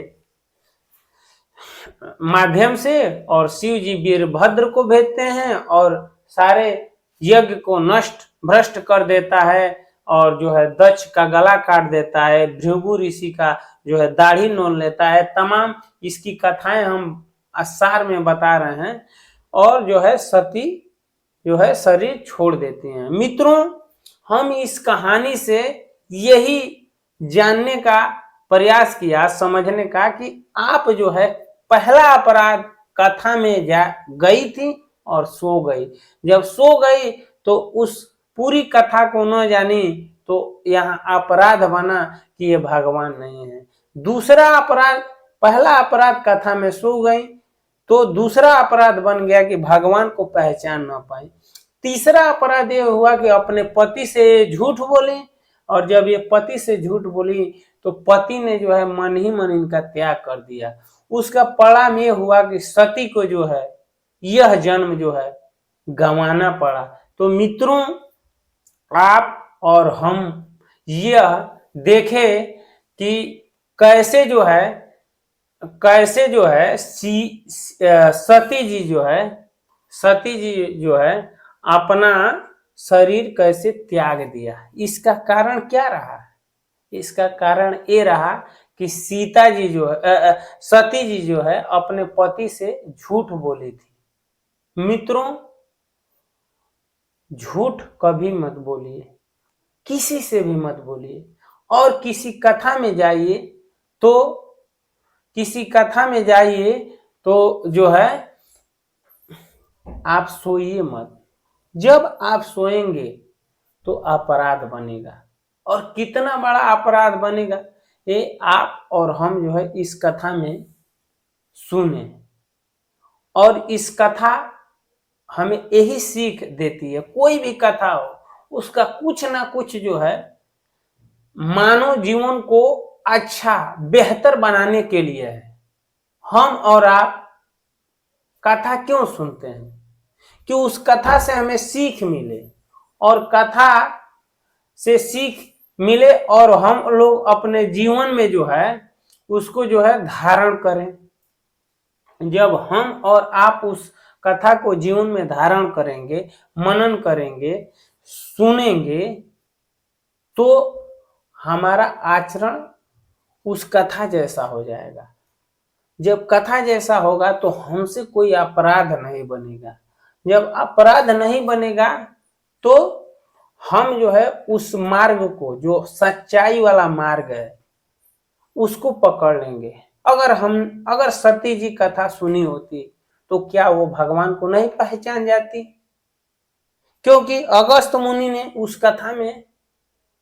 माध्यम से, और शिव जी वीरभद्र को भेजते हैं और सारे यज्ञ को नष्ट भ्रष्ट कर देता है, और जो है दक्ष का गला काट देता है, भृगु ऋषि का जो है दाढ़ी नोच लेता है। तमाम इसकी कथाएं हम सार में बता रहे हैं, और जो है सती जो है शरीर छोड़ देती हैं। मित्रों, हम इस कहानी से यही जानने का प्रयास किया, समझने का, कि आप जो है पहला अपराध कथा में गई थी और सो गई। जब सो गई तो उस पूरी कथा को न जानी तो यहाँ अपराध बना कि ये भगवान नहीं है। दूसरा अपराध, पहला अपराध कथा में सो गई, तो दूसरा अपराध बन गया कि भगवान को पहचान ना पाई। तीसरा अपराध ये हुआ कि अपने पति से झूठ बोली, और जब ये पति से झूठ बोली तो पति ने जो है मन ही मन इनका त्याग कर दिया। उसका परिणाम ये हुआ कि सती को जो है यह जन्म जो है गंवाना पड़ा। तो मित्रों, आप और हम यह देखें कि कैसे जो है सती जी जो है अपना शरीर कैसे त्याग दिया। इसका कारण क्या रहा? इसका कारण ये रहा कि सीता जी जो है सती जी जो है अपने पति से झूठ बोली थी। मित्रों, झूठ कभी मत बोलिए, किसी से भी मत बोलिए। और किसी कथा में जाइए तो जो है आप सोइए मत। जब आप सोएंगे तो अपराध बनेगा, और कितना बड़ा अपराध बनेगा ये आप और हम जो है इस कथा में सुने। और इस कथा हमें यही सीख देती है, कोई भी कथा हो उसका कुछ ना कुछ जो है मानव जीवन को अच्छा बेहतर बनाने के लिए है। हम और आप कथा क्यों सुनते हैं? कि उस कथा से हमें सीख मिले, और कथा से सीख मिले और हम लोग अपने जीवन में जो है उसको जो है धारण करें। जब हम और आप उस कथा को जीवन में धारण करेंगे, मनन करेंगे, सुनेंगे, तो हमारा आचरण उस कथा जैसा हो जाएगा। जब कथा जैसा होगा तो हमसे कोई अपराध नहीं बनेगा। जब अपराध नहीं बनेगा तो हम जो है उस मार्ग को, जो सच्चाई वाला मार्ग है, उसको पकड़ लेंगे। अगर सती जी कथा सुनी होती तो क्या वो भगवान को नहीं पहचान जाती? क्योंकि अगस्त्य मुनि ने उस कथा में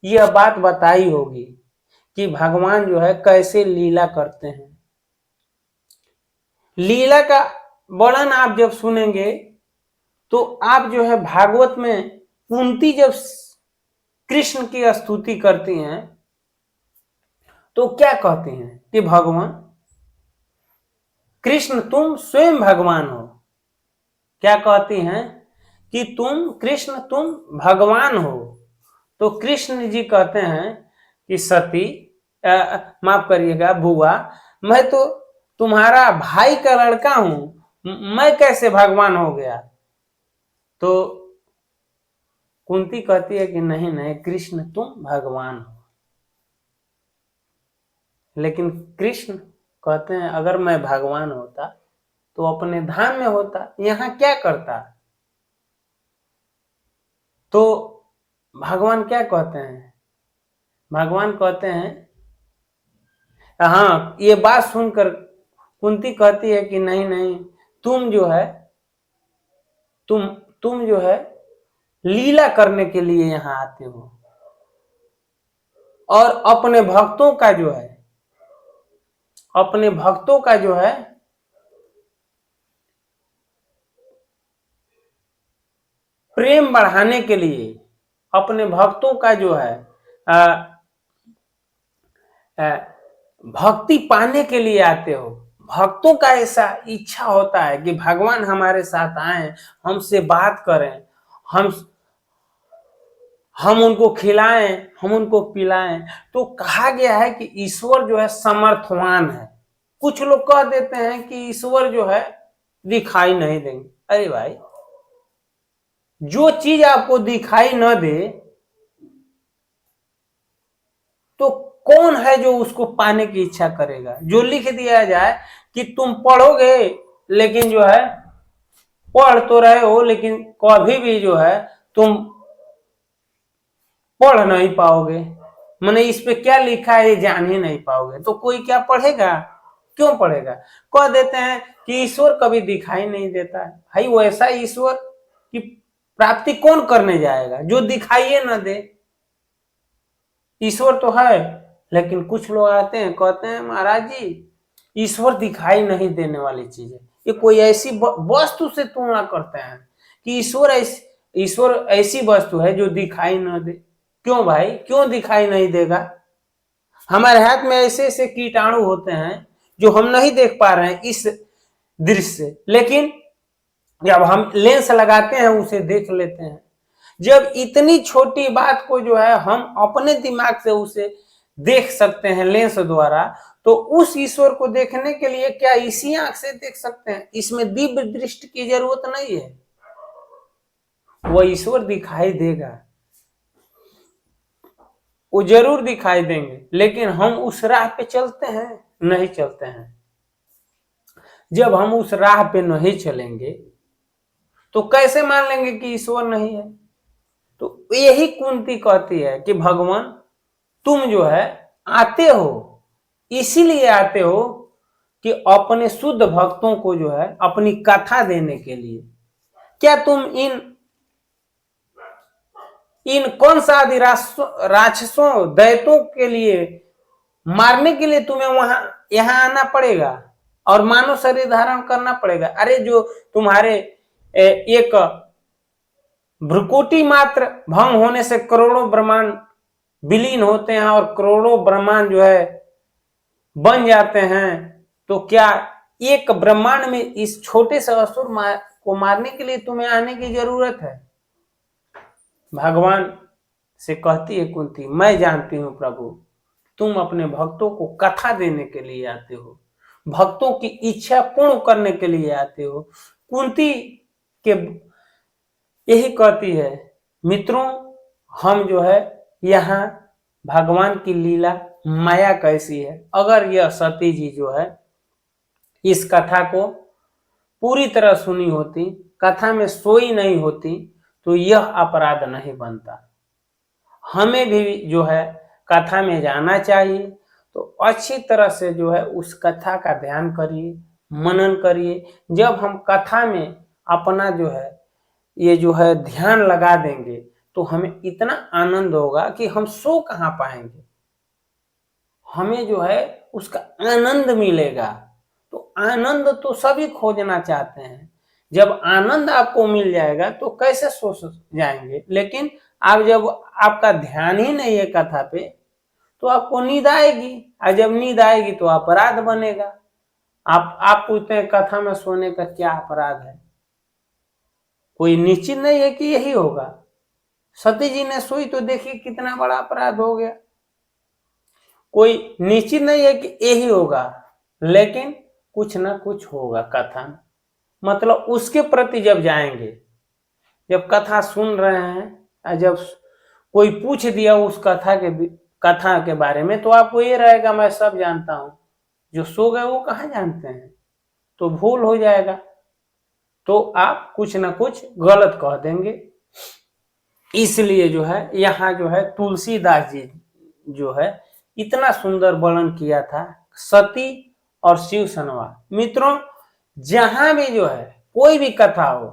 यह बात बताई होगी कि भगवान जो है कैसे लीला करते हैं। लीला का वर्णन आप जब सुनेंगे तो आप जो है भागवत में कुंती जब कृष्ण की स्तुति करती हैं तो क्या कहती हैं कि भगवान कृष्ण तुम स्वयं भगवान हो। क्या कहती हैं कि कृष्ण तुम भगवान हो। तो कृष्ण जी कहते हैं कि सती, माफ करिएगा बुआ, मैं तो तुम्हारा भाई का लड़का हूं, मैं कैसे भगवान हो गया? तो कुंती कहती है कि नहीं नहीं कृष्ण तुम भगवान हो। लेकिन कृष्ण कहते हैं अगर मैं भगवान होता तो अपने धाम में होता, यहाँ क्या करता? तो भगवान क्या कहते हैं? भगवान कहते हैं, हाँ, ये बात सुनकर कुंती कहती है कि नहीं नहीं तुम जो है लीला करने के लिए यहाँ आते हो, और अपने भक्तों का जो है प्रेम बढ़ाने के लिए, अपने भक्तों का जो है भक्ति पाने के लिए आते हो। भक्तों का ऐसा इच्छा होता है कि भगवान हमारे साथ आए, हमसे बात करें, हम उनको खिलाएं, हम उनको पिलाएं। तो कहा गया है कि ईश्वर जो है समर्थवान है। कुछ लोग कह देते हैं कि ईश्वर जो है दिखाई नहीं देंगे। अरे भाई, जो चीज आपको दिखाई न दे तो कौन है जो उसको पाने की इच्छा करेगा? जो लिख दिया जाए कि तुम पढ़ोगे, लेकिन जो है पढ़ तो रहे हो, लेकिन कभी भी जो है तुम पढ़ नहीं पाओगे, मैंने इस पे क्या लिखा है ये जान ही नहीं पाओगे, तो कोई क्या पढ़ेगा? क्यों पढ़ेगा? कह देते हैं कि ईश्वर कभी दिखाई नहीं देता है। भाई, वैसा ईश्वर की प्राप्ति कौन करने जाएगा जो दिखाई न दे? ईश्वर तो है, लेकिन कुछ लोग आते हैं कहते हैं महाराज जी ईश्वर दिखाई नहीं देने वाली चीज है। ये कोई ऐसी वस्तु से तुलना करते हैं कि ईश्वर ऐसी वस्तु है जो दिखाई न दे। क्यों भाई, क्यों दिखाई नहीं देगा? हमारे हाथ में ऐसे ऐसे कीटाणु होते हैं जो हम नहीं देख पा रहे हैं इस दृश्य से, लेकिन जब हम लेंस लगाते हैं उसे देख लेते हैं। जब इतनी छोटी बात को जो है हम अपने दिमाग से उसे देख सकते हैं लेंस द्वारा, तो उस ईश्वर को देखने के लिए क्या इसी आंख से देख सकते हैं? इसमें दिव्य दृष्टि की जरूरत नहीं है। वह ईश्वर दिखाई देगा, वो जरूर दिखाई देंगे, लेकिन हम उस राह पे चलते हैं? नहीं चलते हैं। जब हम उस राह पे नहीं चलेंगे तो कैसे मान लेंगे कि ईश्वर नहीं है? तो यही कुंती कहती है कि भगवान तुम जो है आते हो, इसीलिए आते हो कि अपने शुद्ध भक्तों को जो है अपनी कथा देने के लिए। क्या तुम इन कौन सा आदि राक्षसों दैत्यों के लिए मारने के लिए तुम्हें यहां आना पड़ेगा और मानव शरीर धारण करना पड़ेगा? अरे जो तुम्हारे एक भ्रुकुटी मात्र भंग होने से करोड़ों ब्रह्मांड विलीन होते हैं और करोड़ों ब्रह्मांड जो है बन जाते हैं, तो क्या एक ब्रह्मांड में इस छोटे से असुर को मारने के लिए तुम्हें आने की जरूरत है? भगवान से कहती है कुंती, मैं जानती हूं प्रभु, तुम अपने भक्तों को कथा देने के लिए आते हो, भक्तों की इच्छा पूर्ण करने के लिए आते हो। कुंती के यही कहती है, मित्रों हम जो है यहाँ भगवान की लीला माया कैसी है। अगर यह सती जी जो है इस कथा को पूरी तरह सुनी होती, कथा में सोई नहीं होती, तो यह अपराध नहीं बनता। हमें भी जो है कथा में जाना चाहिए, तो अच्छी तरह से जो है उस कथा का ध्यान करिए, मनन करिए। जब हम कथा में अपना जो है ये जो है ध्यान लगा देंगे तो हमें इतना आनंद होगा कि हम सो कहाँ पाएंगे। हमें जो है उसका आनंद मिलेगा। तो आनंद तो सभी खोजना चाहते हैं। जब आनंद आपको मिल जाएगा तो कैसे सो जाएंगे? लेकिन आप जब आपका ध्यान ही नहीं है कथा पे, तो आपको नींद आएगी, और जब नींद आएगी तो अपराध बनेगा। आप पूछते हैं कथा में सोने का क्या अपराध है? कोई निश्चित नहीं है कि यही होगा। सती जी ने सोई तो देखिए कितना बड़ा अपराध हो गया। कोई निश्चित नहीं है कि यही होगा, लेकिन कुछ ना कुछ होगा कथा में। मतलब उसके प्रति जब जाएंगे, जब कथा सुन रहे हैं, जब कोई पूछ दिया उस कथा के बारे में, तो आपको ये रहेगा मैं सब जानता हूं। जो सो गए वो कहाँ जानते हैं? तो भूल हो जाएगा, तो आप कुछ ना कुछ गलत कह देंगे। इसलिए जो है यहाँ जो है तुलसीदास जी जो है इतना सुंदर वर्णन किया था सती और शिव सनवा। मित्रों, जहां भी जो है कोई भी कथा हो,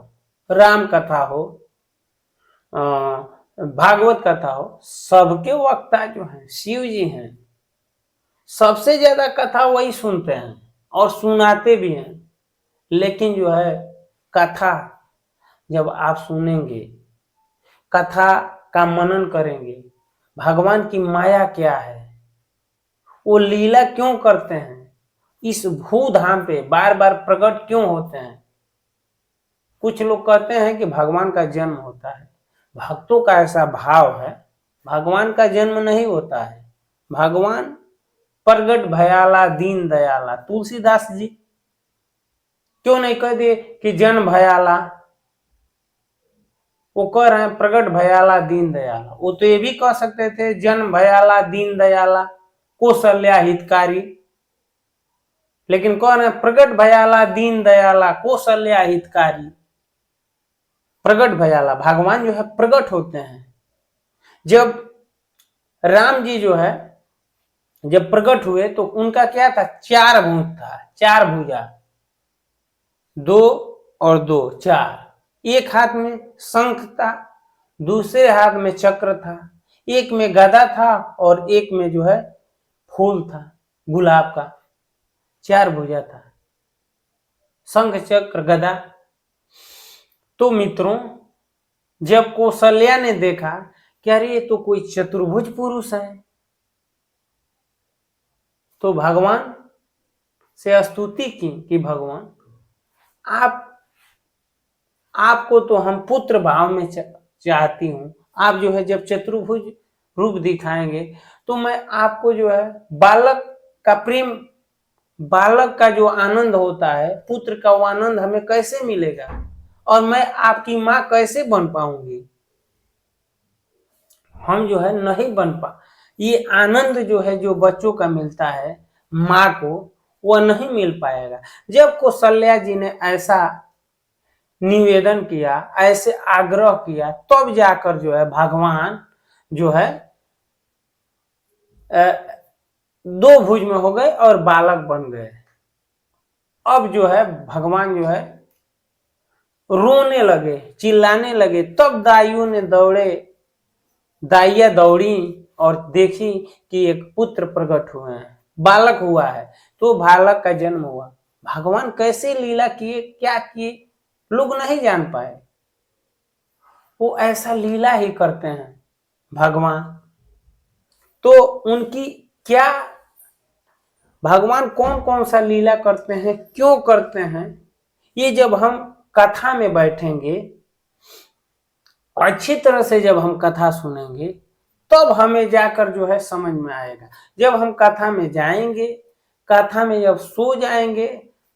राम कथा हो, भागवत कथा हो, सबके वक्ता जो है शिव जी हैं। सबसे ज्यादा कथा वही सुनते हैं और सुनाते भी हैं। लेकिन जो है कथा जब आप सुनेंगे, कथा का मनन करेंगे, भगवान की माया क्या है, वो लीला क्यों करते हैं, इस भूधाम पे बार बार प्रकट क्यों होते हैं। कुछ लोग कहते हैं कि भगवान का जन्म होता है, भक्तों का ऐसा भाव है, भगवान का जन्म नहीं होता है, भगवान प्रगट भयाला दीन दयाला। तुलसीदास जी क्यों नहीं कह दिए कि जन भयाला, वो कह रहे हैं प्रगट भयाला दीन दयाला। वो तो ये भी कह सकते थे जन भयाला दीन दयाला कौशल्या हितकारी, लेकिन कह रहे हैं प्रगट भयाला दीन दयाला कौशल्या हितकारी। प्रगट भयाला, भगवान जो है प्रगट होते हैं। जब राम जी जो है जब प्रकट हुए तो उनका क्या था, चार भुज था, चार भुजा, दो और दो, चार। एक हाथ में शंख था, दूसरे हाथ में चक्र था, एक में गदा था और एक में जो है फूल था गुलाब का। चार भुजा था, शंख चक्र गदा। तो मित्रों, जब कौशल्या ने देखा कि अरे ये तो कोई चतुर्भुज पुरुष है, तो भगवान से स्तुति की कि भगवान आपको तो हम पुत्र भाव में चाहती हूं। आप जो है जब चतुर्भुज रूप दिखाएंगे तो मैं आपको जो है बालक का प्रेम, बालक का जो आनंद होता है, पुत्र का वो आनंद हमें कैसे मिलेगा, और मैं आपकी मां कैसे बन पाऊंगी। हम जो है नहीं बन पा, ये आनंद जो है जो बच्चों का मिलता है माँ को, वह नहीं मिल पाएगा। जब कौशल्या जी ने ऐसा निवेदन किया, ऐसे आग्रह किया, तब जाकर जो है भगवान जो है दो भुज में हो गए और बालक बन गए। अब जो है भगवान जो है रोने लगे, चिल्लाने लगे। तब दाइयों ने दौड़े, दाइया दौड़ी और देखी कि एक पुत्र प्रकट हुए हैं, बालक हुआ है। तो बालक का जन्म हुआ। भगवान कैसे लीला किए, क्या किए, लोग नहीं जान पाए। वो ऐसा लीला ही करते हैं भगवान। तो उनकी क्या, भगवान कौन कौन सा लीला करते हैं, क्यों करते हैं, ये जब हम कथा में बैठेंगे, अच्छी तरह से जब हम कथा सुनेंगे, तब हमें जाकर जो है समझ में आएगा। जब हम कथा में जाएंगे, कथा में जब सो जाएंगे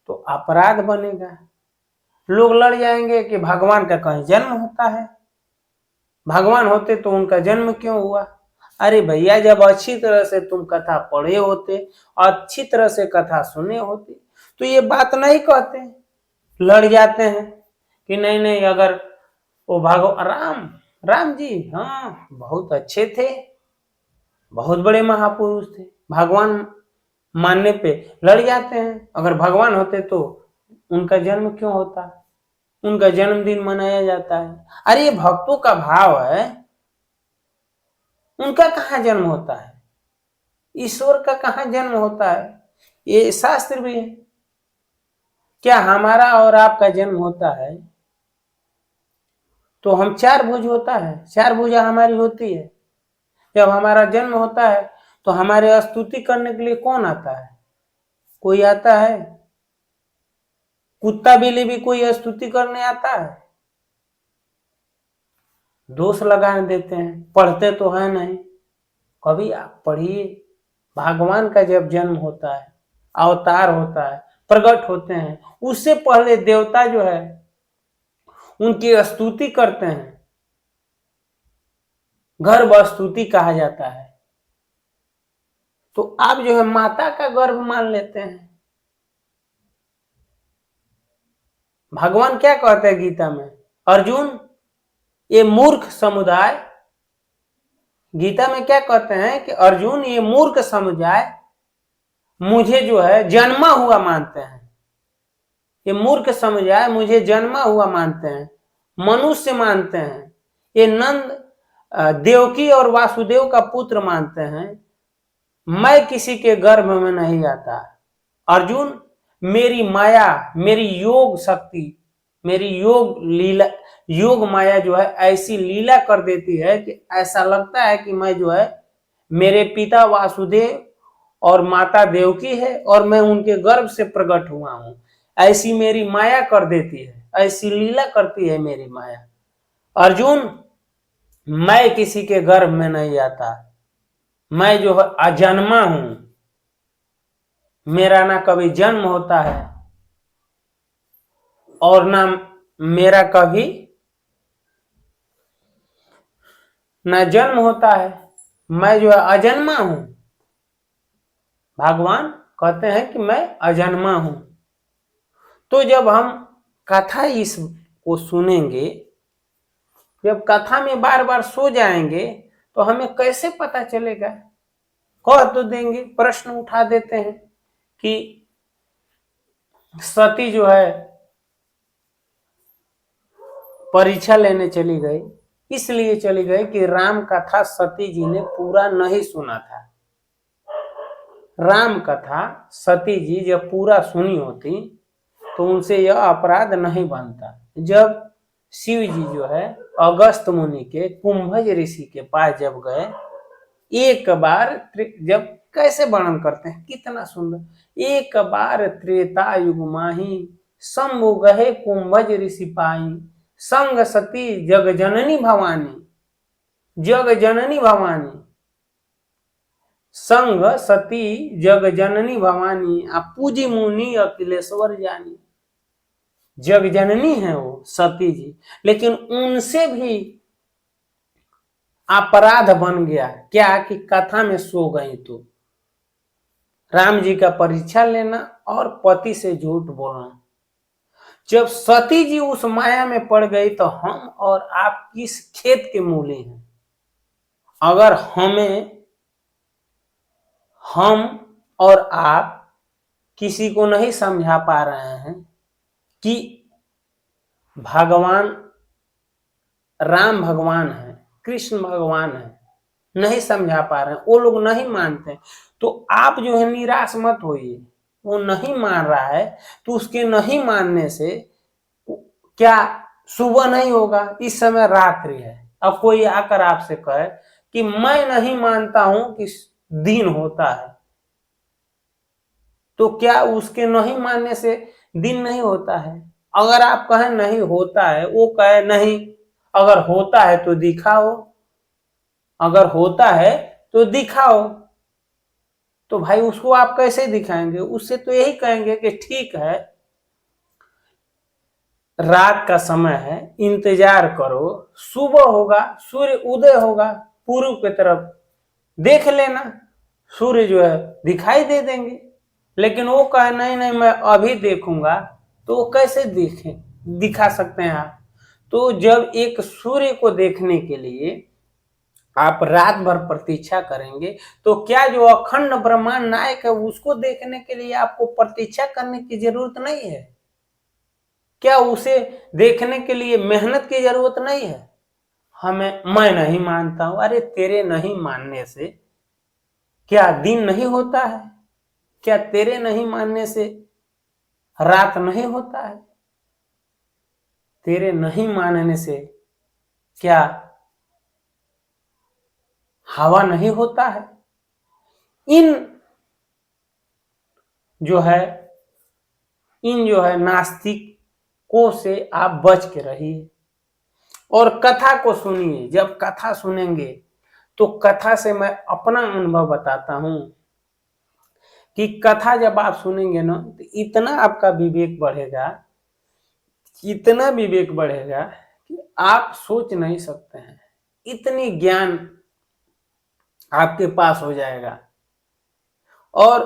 तो अपराध बनेगा। लोग लड़ जाएंगे कि भगवान का कहीं जन्म होता है, भगवान होते तो उनका जन्म क्यों हुआ। अरे भैया, जब अच्छी तरह से तुम कथा पढ़े होते, अच्छी तरह से कथा सुने होते, तो ये बात नहीं कहते। लड़ जाते हैं कि नहीं नहीं, अगर वो भगवान राम जी हाँ बहुत अच्छे थे, बहुत बड़े महापुरुष थे, भगवान मानने पे लड़ जाते हैं। अगर भगवान होते तो उनका जन्म क्यों होता, उनका जन्मदिन मनाया जाता है। अरे ये भक्तों का भाव है, उनका कहाँ जन्म होता है, ईश्वर का कहाँ जन्म होता है। ये शास्त्र भी है। क्या हमारा और आपका जन्म होता है तो हम चार भुज होता है, चार भुजा हमारी होती है। जब हमारा जन्म होता है तो हमारे स्तुति करने के लिए कौन आता है, कोई आता है? कुत्ता बिल्ली भी कोई स्तुति करने आता है? दोष लगाने देते हैं, पढ़ते तो है नहीं। कभी आप पढ़िए, भगवान का जब जन्म होता है, अवतार होता है, प्रकट होते हैं, उससे पहले देवता जो है उनकी स्तुति करते हैं, गर्भ स्तुति कहा जाता है। तो आप जो है माता का गर्भ मान लेते हैं। भगवान क्या कहते हैं गीता में, अर्जुन ये मूर्ख समुदाय, गीता में क्या कहते हैं कि अर्जुन ये मूर्ख समुदाय मुझे जो है जन्मा हुआ मानते हैं। ये मूर्ख समुदाय मुझे जन्मा हुआ मानते हैं, मनुष्य मानते हैं, ये नंद देवकी और वासुदेव का पुत्र मानते हैं। मैं किसी के गर्भ में नहीं आता। अर्जुन, मेरी माया, मेरी योग शक्ति, मेरी योग लीला, योग माया जो है ऐसी लीला कर देती है कि ऐसा लगता है कि मैं जो है, मेरे पिता वासुदेव और माता देवकी है और मैं उनके गर्भ से प्रकट हुआ हूं। ऐसी मेरी माया कर देती है, ऐसी लीला करती है मेरी माया। अर्जुन, मैं किसी के गर्भ में नहीं आता, मैं जो है अजन्मा हूं, मेरा ना कभी जन्म होता है और ना मेरा कभी ना जन्म होता है, मैं जो है अजन्मा हूं। भगवान कहते हैं कि मैं अजन्मा हूं। तो जब हम कथा इस को सुनेंगे, जब कथा में बार बार सो जाएंगे, तो हमें कैसे पता चलेगा? कह तो देंगे, प्रश्न उठा देते हैं कि सती जो है परीक्षा लेने चली गई, इसलिए चली गई कि राम कथा सती जी ने पूरा नहीं सुना था। राम कथा सती जी जब पूरा सुनी होती तो उनसे यह अपराध नहीं बनता। जब शिव जी जो है अगस्त मुनि के कुंभज ऋषि के पास जब गए, एक बार जब कैसे वर्णन करते हैं, कितना सुंदर, एक बार त्रेता युग माही शंभु गहे कुंभज ऋषि पाई, संग सती जग जननी भवानी, जग जननी भवानी, संग सती जग जननी भवानी, आ पूजी मुनि अखिलेश्वर जानी। जग जननी है वो सती जी, लेकिन उनसे भी अपराध बन गया क्या कि कथा में सो गई। तो राम जी का परीक्षा लेना और पति से झूठ बोलना। जब सती जी उस माया में पड़ गई तो हम और आप किस खेत के मूले हैं? अगर हम और आप किसी को नहीं समझा पा रहे हैं कि भगवान राम भगवान है, कृष्ण भगवान है, नहीं समझा पा रहे हैं, वो लोग नहीं मानते, तो आप जो है निराश मत होइए। वो नहीं मान रहा है तो उसके नहीं मानने से क्या सुबह नहीं होगा? इस समय रात्रि है। अब कोई आकर आपसे कहे कि मैं नहीं मानता हूं कि दिन होता है, तो क्या उसके नहीं मानने से दिन नहीं होता है? अगर आप कहें नहीं होता है, वो कहे नहीं, अगर होता है तो दिखाओ, अगर होता है तो दिखाओ, तो भाई उसको आप कैसे दिखाएंगे? उससे तो यही कहेंगे कि ठीक है, रात का समय है, इंतजार करो, सुबह होगा, सूर्य उदय होगा, पूर्व की तरफ देख लेना, सूर्य जो है दिखाई दे देंगे। लेकिन वो कहे नहीं नहीं मैं अभी देखूंगा, तो वो कैसे दिखा सकते हैं आप? तो जब एक सूर्य को देखने के लिए आप रात भर प्रतीक्षा करेंगे, तो क्या जो अखंड ब्रह्मांड नायक है उसको देखने के लिए आपको प्रतीक्षा करने की जरूरत नहीं है? क्या उसे देखने के लिए मेहनत की जरूरत नहीं है? मैं नहीं मानता हूं, अरे तेरे नहीं मानने से क्या दिन नहीं होता है? क्या तेरे नहीं मानने से रात नहीं होता है? तेरे नहीं मानने से क्या हवा नहीं होता है? इन जो है नास्तिकों से आप बच के रहिए और कथा को सुनिए। जब कथा सुनेंगे तो कथा से मैं अपना अनुभव बताता हूं कि कथा जब आप सुनेंगे ना, तो इतना आपका विवेक बढ़ेगा, इतना विवेक बढ़ेगा कि आप सोच नहीं सकते हैं, इतनी ज्ञान आपके पास हो जाएगा। और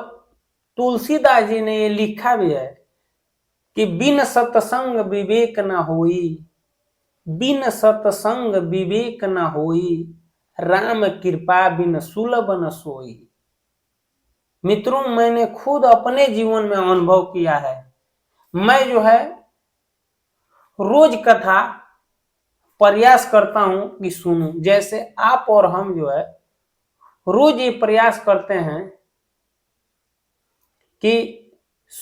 तुलसीदास जी ने ये लिखा भी है कि बिन सत्संग विवेक न होई, बिन सत्संग विवेक न होई, राम कृपा बिन सुलभ न सोई। मित्रों, मैंने खुद अपने जीवन में अनुभव किया है। मैं जो है रोज कथा प्रयास करता हूं कि सुनूं, जैसे आप और हम जो है रोज ये प्रयास करते हैं कि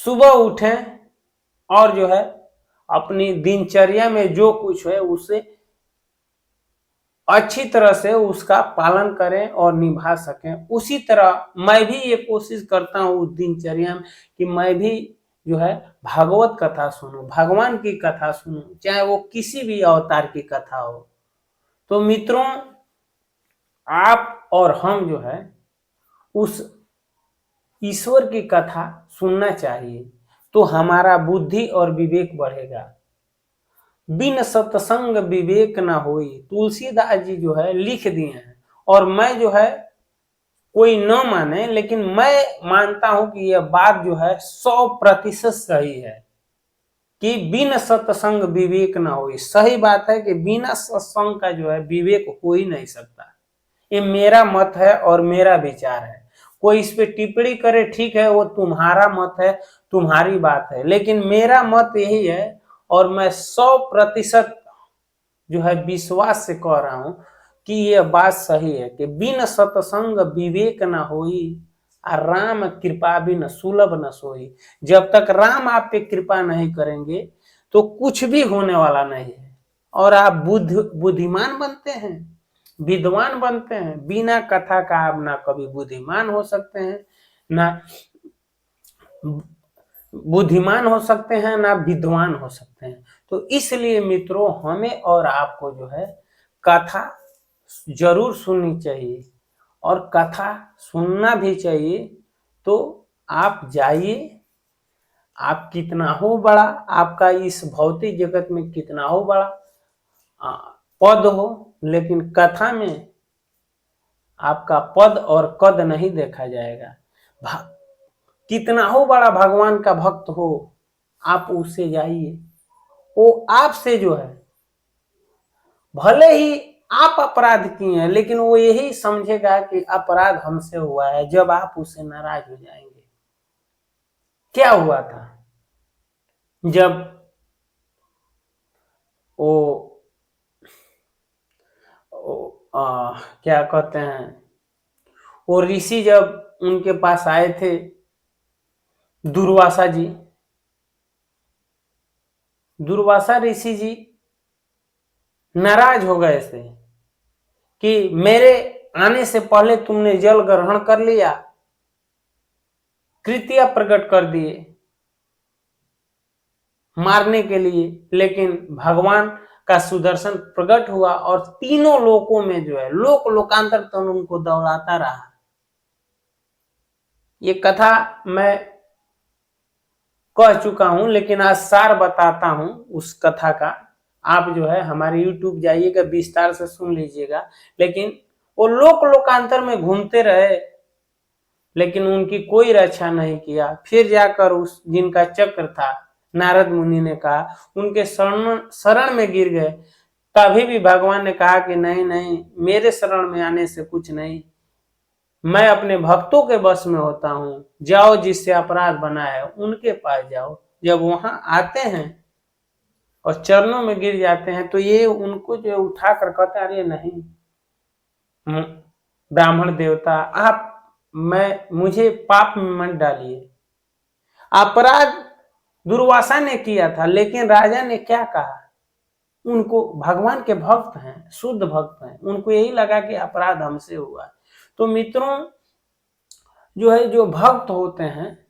सुबह उठें और जो है अपनी दिनचर्या में जो कुछ है उसे अच्छी तरह से उसका पालन करें और निभा सकें। उसी तरह मैं भी ये कोशिश करता हूँ उस दिनचर्या में कि मैं भी जो है भागवत कथा सुनूं, भगवान की कथा सुनूं, चाहे वो किसी भी अवतार की कथा हो। तो मित्रों, आप और हम जो है उस ईश्वर की कथा सुनना चाहिए, तो हमारा बुद्धि और विवेक बढ़ेगा। बिन सत्संग विवेक न होई, तुलसीदास जी जो है लिख दिए हैं। और मैं जो है, कोई न माने लेकिन मैं मानता हूं कि यह बात जो है 100% सही है कि बिन सत्संग विवेक न होई। सही बात है कि बिना सत्संग का जो है विवेक हो ही नहीं सकता। ये मेरा मत है और मेरा विचार है। कोई इस पे टिप्पणी करे, ठीक है, वो तुम्हारा मत है, तुम्हारी बात है, लेकिन मेरा मत यही है और मैं 100% जो है विश्वास से कह रहा हूं कि यह बात सही है कि बिन सत्संग विवेक न होई, राम कृपा बिन सुलभ न सोई। जब तक राम आप पे कृपा नहीं करेंगे तो कुछ भी होने वाला नहीं है। और आप बुद्धिमान बनते हैं, विद्वान बनते हैं। बिना कथा का आप ना कभी बुद्धिमान हो सकते हैं, ना बुद्धिमान हो सकते हैं, ना विद्वान हो सकते हैं। तो इसलिए मित्रों, हमें और आपको जो है कथा जरूर सुननी चाहिए और कथा सुनना भी चाहिए। तो आप जाइए, आप कितना हो बड़ा, आपका इस भौतिक जगत में कितना हो बड़ा पद हो, लेकिन कथा में आपका पद और कद नहीं देखा जाएगा। कितना हो बड़ा भगवान का भक्त हो, आप उससे जाइए, वो आपसे जो है, भले ही आप अपराध किए हैं, लेकिन वो यही समझेगा कि अपराध हमसे हुआ है। जब आप उससे नाराज हो जाएंगे, क्या हुआ था जब क्या कहते हैं, वो ऋषि जब उनके पास आए थे, दुर्वासा जी, दुर्वासा ऋषि जी नाराज हो गए थे कि मेरे आने से पहले तुमने जल ग्रहण कर लिया, कृत्या प्रकट कर दिए मारने के लिए, लेकिन भगवान का सुदर्शन प्रकट हुआ और तीनों लोकों में जो है लोकांतर तक उनको दौड़ाता रहा। ये कथा मैं कह चुका हूं, लेकिन आज सार बताता हूं उस कथा का। आप जो है हमारे YouTube जाइएगा, विस्तार से सुन लीजिएगा। लेकिन वो लोकांतर में घूमते रहे, लेकिन उनकी कोई रक्षा नहीं किया। फिर जाकर उस जिनका चक्र था, नारद मुनि ने कहा, उनके शरण में गिर गए। तभी भी भगवान ने कहा कि नहीं नहीं, मेरे शरण में आने से कुछ नहीं, मैं अपने भक्तों के बस में होता हूँ। जाओ, जिससे अपराध बना है उनके पास जाओ। जब वहां आते हैं और चरणों में गिर जाते हैं, तो ये उनको जो उठा कर कहते, अरे नहीं ब्राह्मण देवता, आप मुझे पाप में मत डालिए। अपराध दुर्वासा ने किया था, लेकिन राजा ने क्या कहा, उनको भगवान के भक्त हैं, शुद्ध भक्त हैं, उनको यही लगा कि अपराध हमसे हुआ। तो मित्रों, जो है, जो भक्त होते हैं,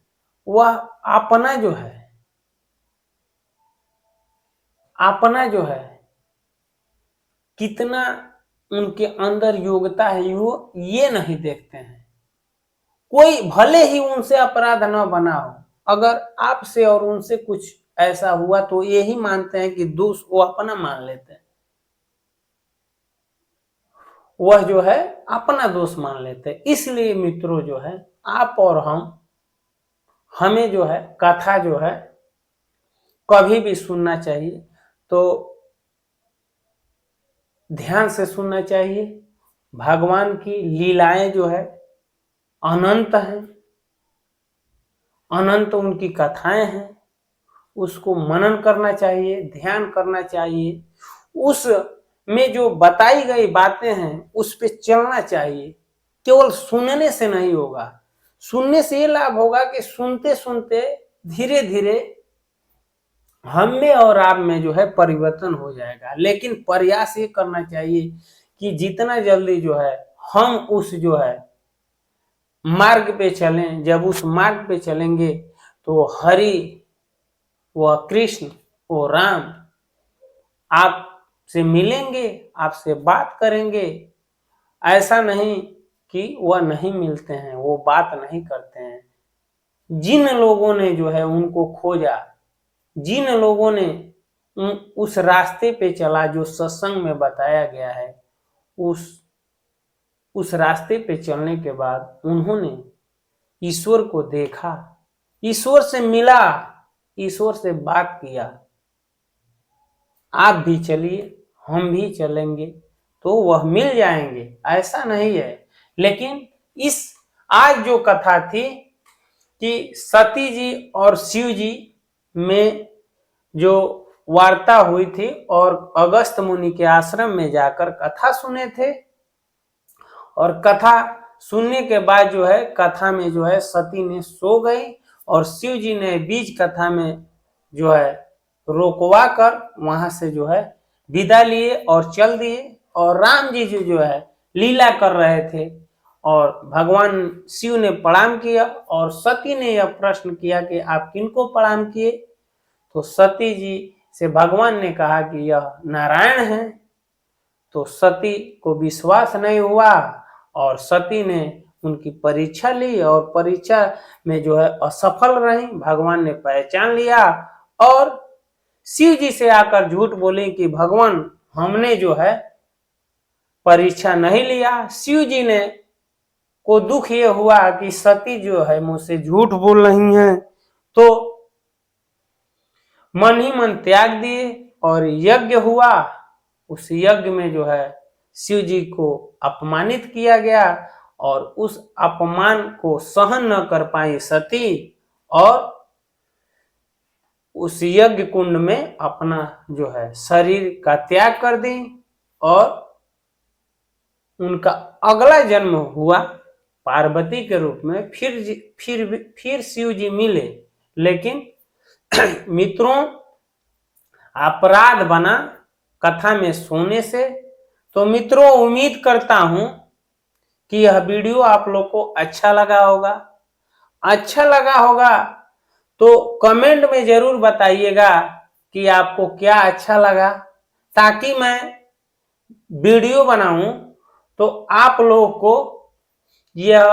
वह अपना जो है कितना उनके अंदर योग्यता है, वो ये नहीं देखते हैं। कोई भले ही उनसे अपराध न बना हो, अगर आपसे और उनसे कुछ ऐसा हुआ तो यही मानते हैं कि दोष वो अपना मान लेते हैं। वह जो है अपना दोष मान लेते हैं। इसलिए मित्रों, जो है आप और हमें जो है कथा जो है कभी भी सुनना चाहिए तो ध्यान से सुनना चाहिए। भगवान की लीलाएं जो है अनंत हैं, अनंत उनकी कथाएं हैं, उसको मनन करना चाहिए, ध्यान करना चाहिए। उस में जो बताई गई बातें हैं उस पे चलना चाहिए। केवल सुनने से नहीं होगा। सुनने से ये लाभ होगा कि सुनते सुनते धीरे धीरे हम में और आप में जो है परिवर्तन हो जाएगा। लेकिन प्रयास ये करना चाहिए कि जितना जल्दी जो है हम उस जो है मार्ग पे चलें। जब उस मार्ग पे चलेंगे तो हरि, वह कृष्ण, वो राम आपसे मिलेंगे, आपसे बात करेंगे ऐसा नहीं कि वह नहीं मिलते हैं, वो बात नहीं करते हैं। जिन लोगों ने जो है उनको खोजा, जिन लोगों ने उस रास्ते पे चला जो सत्संग में बताया गया है, उस रास्ते पे चलने के बाद उन्होंने ईश्वर को देखा, ईश्वर से मिला, ईश्वर से बात किया। आप भी चलिए, हम भी चलेंगे तो वह मिल जाएंगे, ऐसा नहीं है। लेकिन इस आज जो कथा थी कि सती जी और शिव जी में जो वार्ता हुई थी और अगस्त मुनि के आश्रम में जाकर कथा सुने थे, और कथा सुनने के बाद जो है कथा में जो है सती ने सो गई और शिव जी ने बीच कथा में जो है रोकवा कर वहां से जो है विदा लिए और चल दिए। और राम जी जो है लीला कर रहे थे और भगवान शिव ने प्रणाम किया और सती ने यह प्रश्न किया कि आप किनको प्रणाम किए। तो सती जी से भगवान ने कहा कि यह नारायण है। तो सती को विश्वास नहीं हुआ और सती ने उनकी परीक्षा ली और परीक्षा में जो है असफल रही। भगवान ने पहचान लिया और शिव जी से आकर झूठ बोले कि भगवान हमने जो है परीक्षा नहीं लिया। शिव जी ने को दुख ये हुआ कि सती जो है मुझसे झूठ बोल रही हैं, तो मन ही मन त्याग दिए और यज्ञ हुआ। उस यज्ञ में जो है शिव जी को अपमानित किया गया और उस अपमान को सहन न कर पाई सती और उस यज्ञ कुंड में अपना जो है शरीर का त्याग कर दी और उनका अगला जन्म हुआ पार्वती के रूप में। फिर शिव जी मिले, लेकिन मित्रों अपराध बना कथा में सोने से। तो मित्रों उम्मीद करता हूं कि यह वीडियो आप लोग को अच्छा लगा होगा। अच्छा लगा होगा तो कमेंट में जरूर बताइएगा कि आपको क्या अच्छा लगा, ताकि मैं वीडियो बनाऊं तो आप लोगों को यह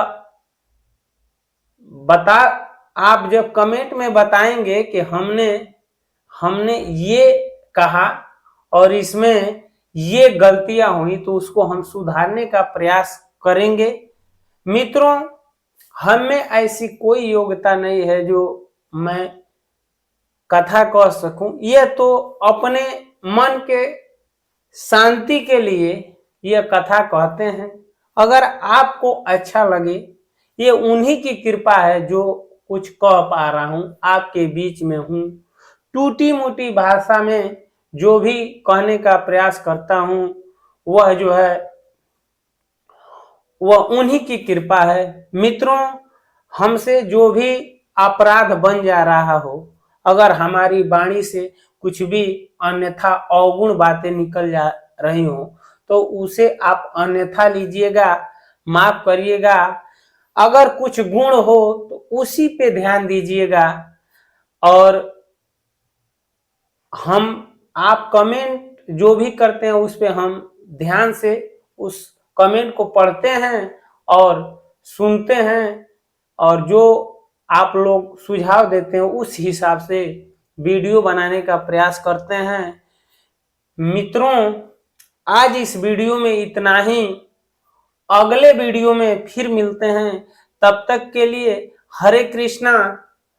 आप जब कमेंट में बताएंगे कि हमने ये कहा और इसमें ये गलतियां हुई, तो उसको हम सुधारने का प्रयास करेंगे। मित्रों हम में ऐसी कोई योग्यता नहीं है जो मैं कथा कह सकूं। यह तो अपने मन के शांति के लिए यह कथा कहते हैं। अगर आपको अच्छा लगे, ये उन्हीं की कृपा है जो कुछ कह पा रहा हूं, आपके बीच में हूं। टूटी मुटी भाषा में जो भी कहने का प्रयास करता हूं वह जो है वह उन्हीं की कृपा है। मित्रों हमसे जो भी अपराध बन जा रहा हो, अगर हमारी वाणी से कुछ भी अन्यथा अवगुण बातें निकल जा रही हो, तो उसे आप अन्यथा लीजिएगा, माफ करिएगा। अगर कुछ गुण हो तो उसी पे ध्यान दीजिएगा। और आप कमेंट जो भी करते हैं उस पे हम ध्यान से उस कमेंट को पढ़ते हैं और सुनते हैं, और जो आप लोग सुझाव देते हैं उस हिसाब से वीडियो बनाने का प्रयास करते हैं। मित्रों आज इस वीडियो में इतना ही, अगले वीडियो में फिर मिलते हैं। तब तक के लिए हरे कृष्णा,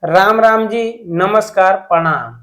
राम राम जी, नमस्कार, प्रणाम।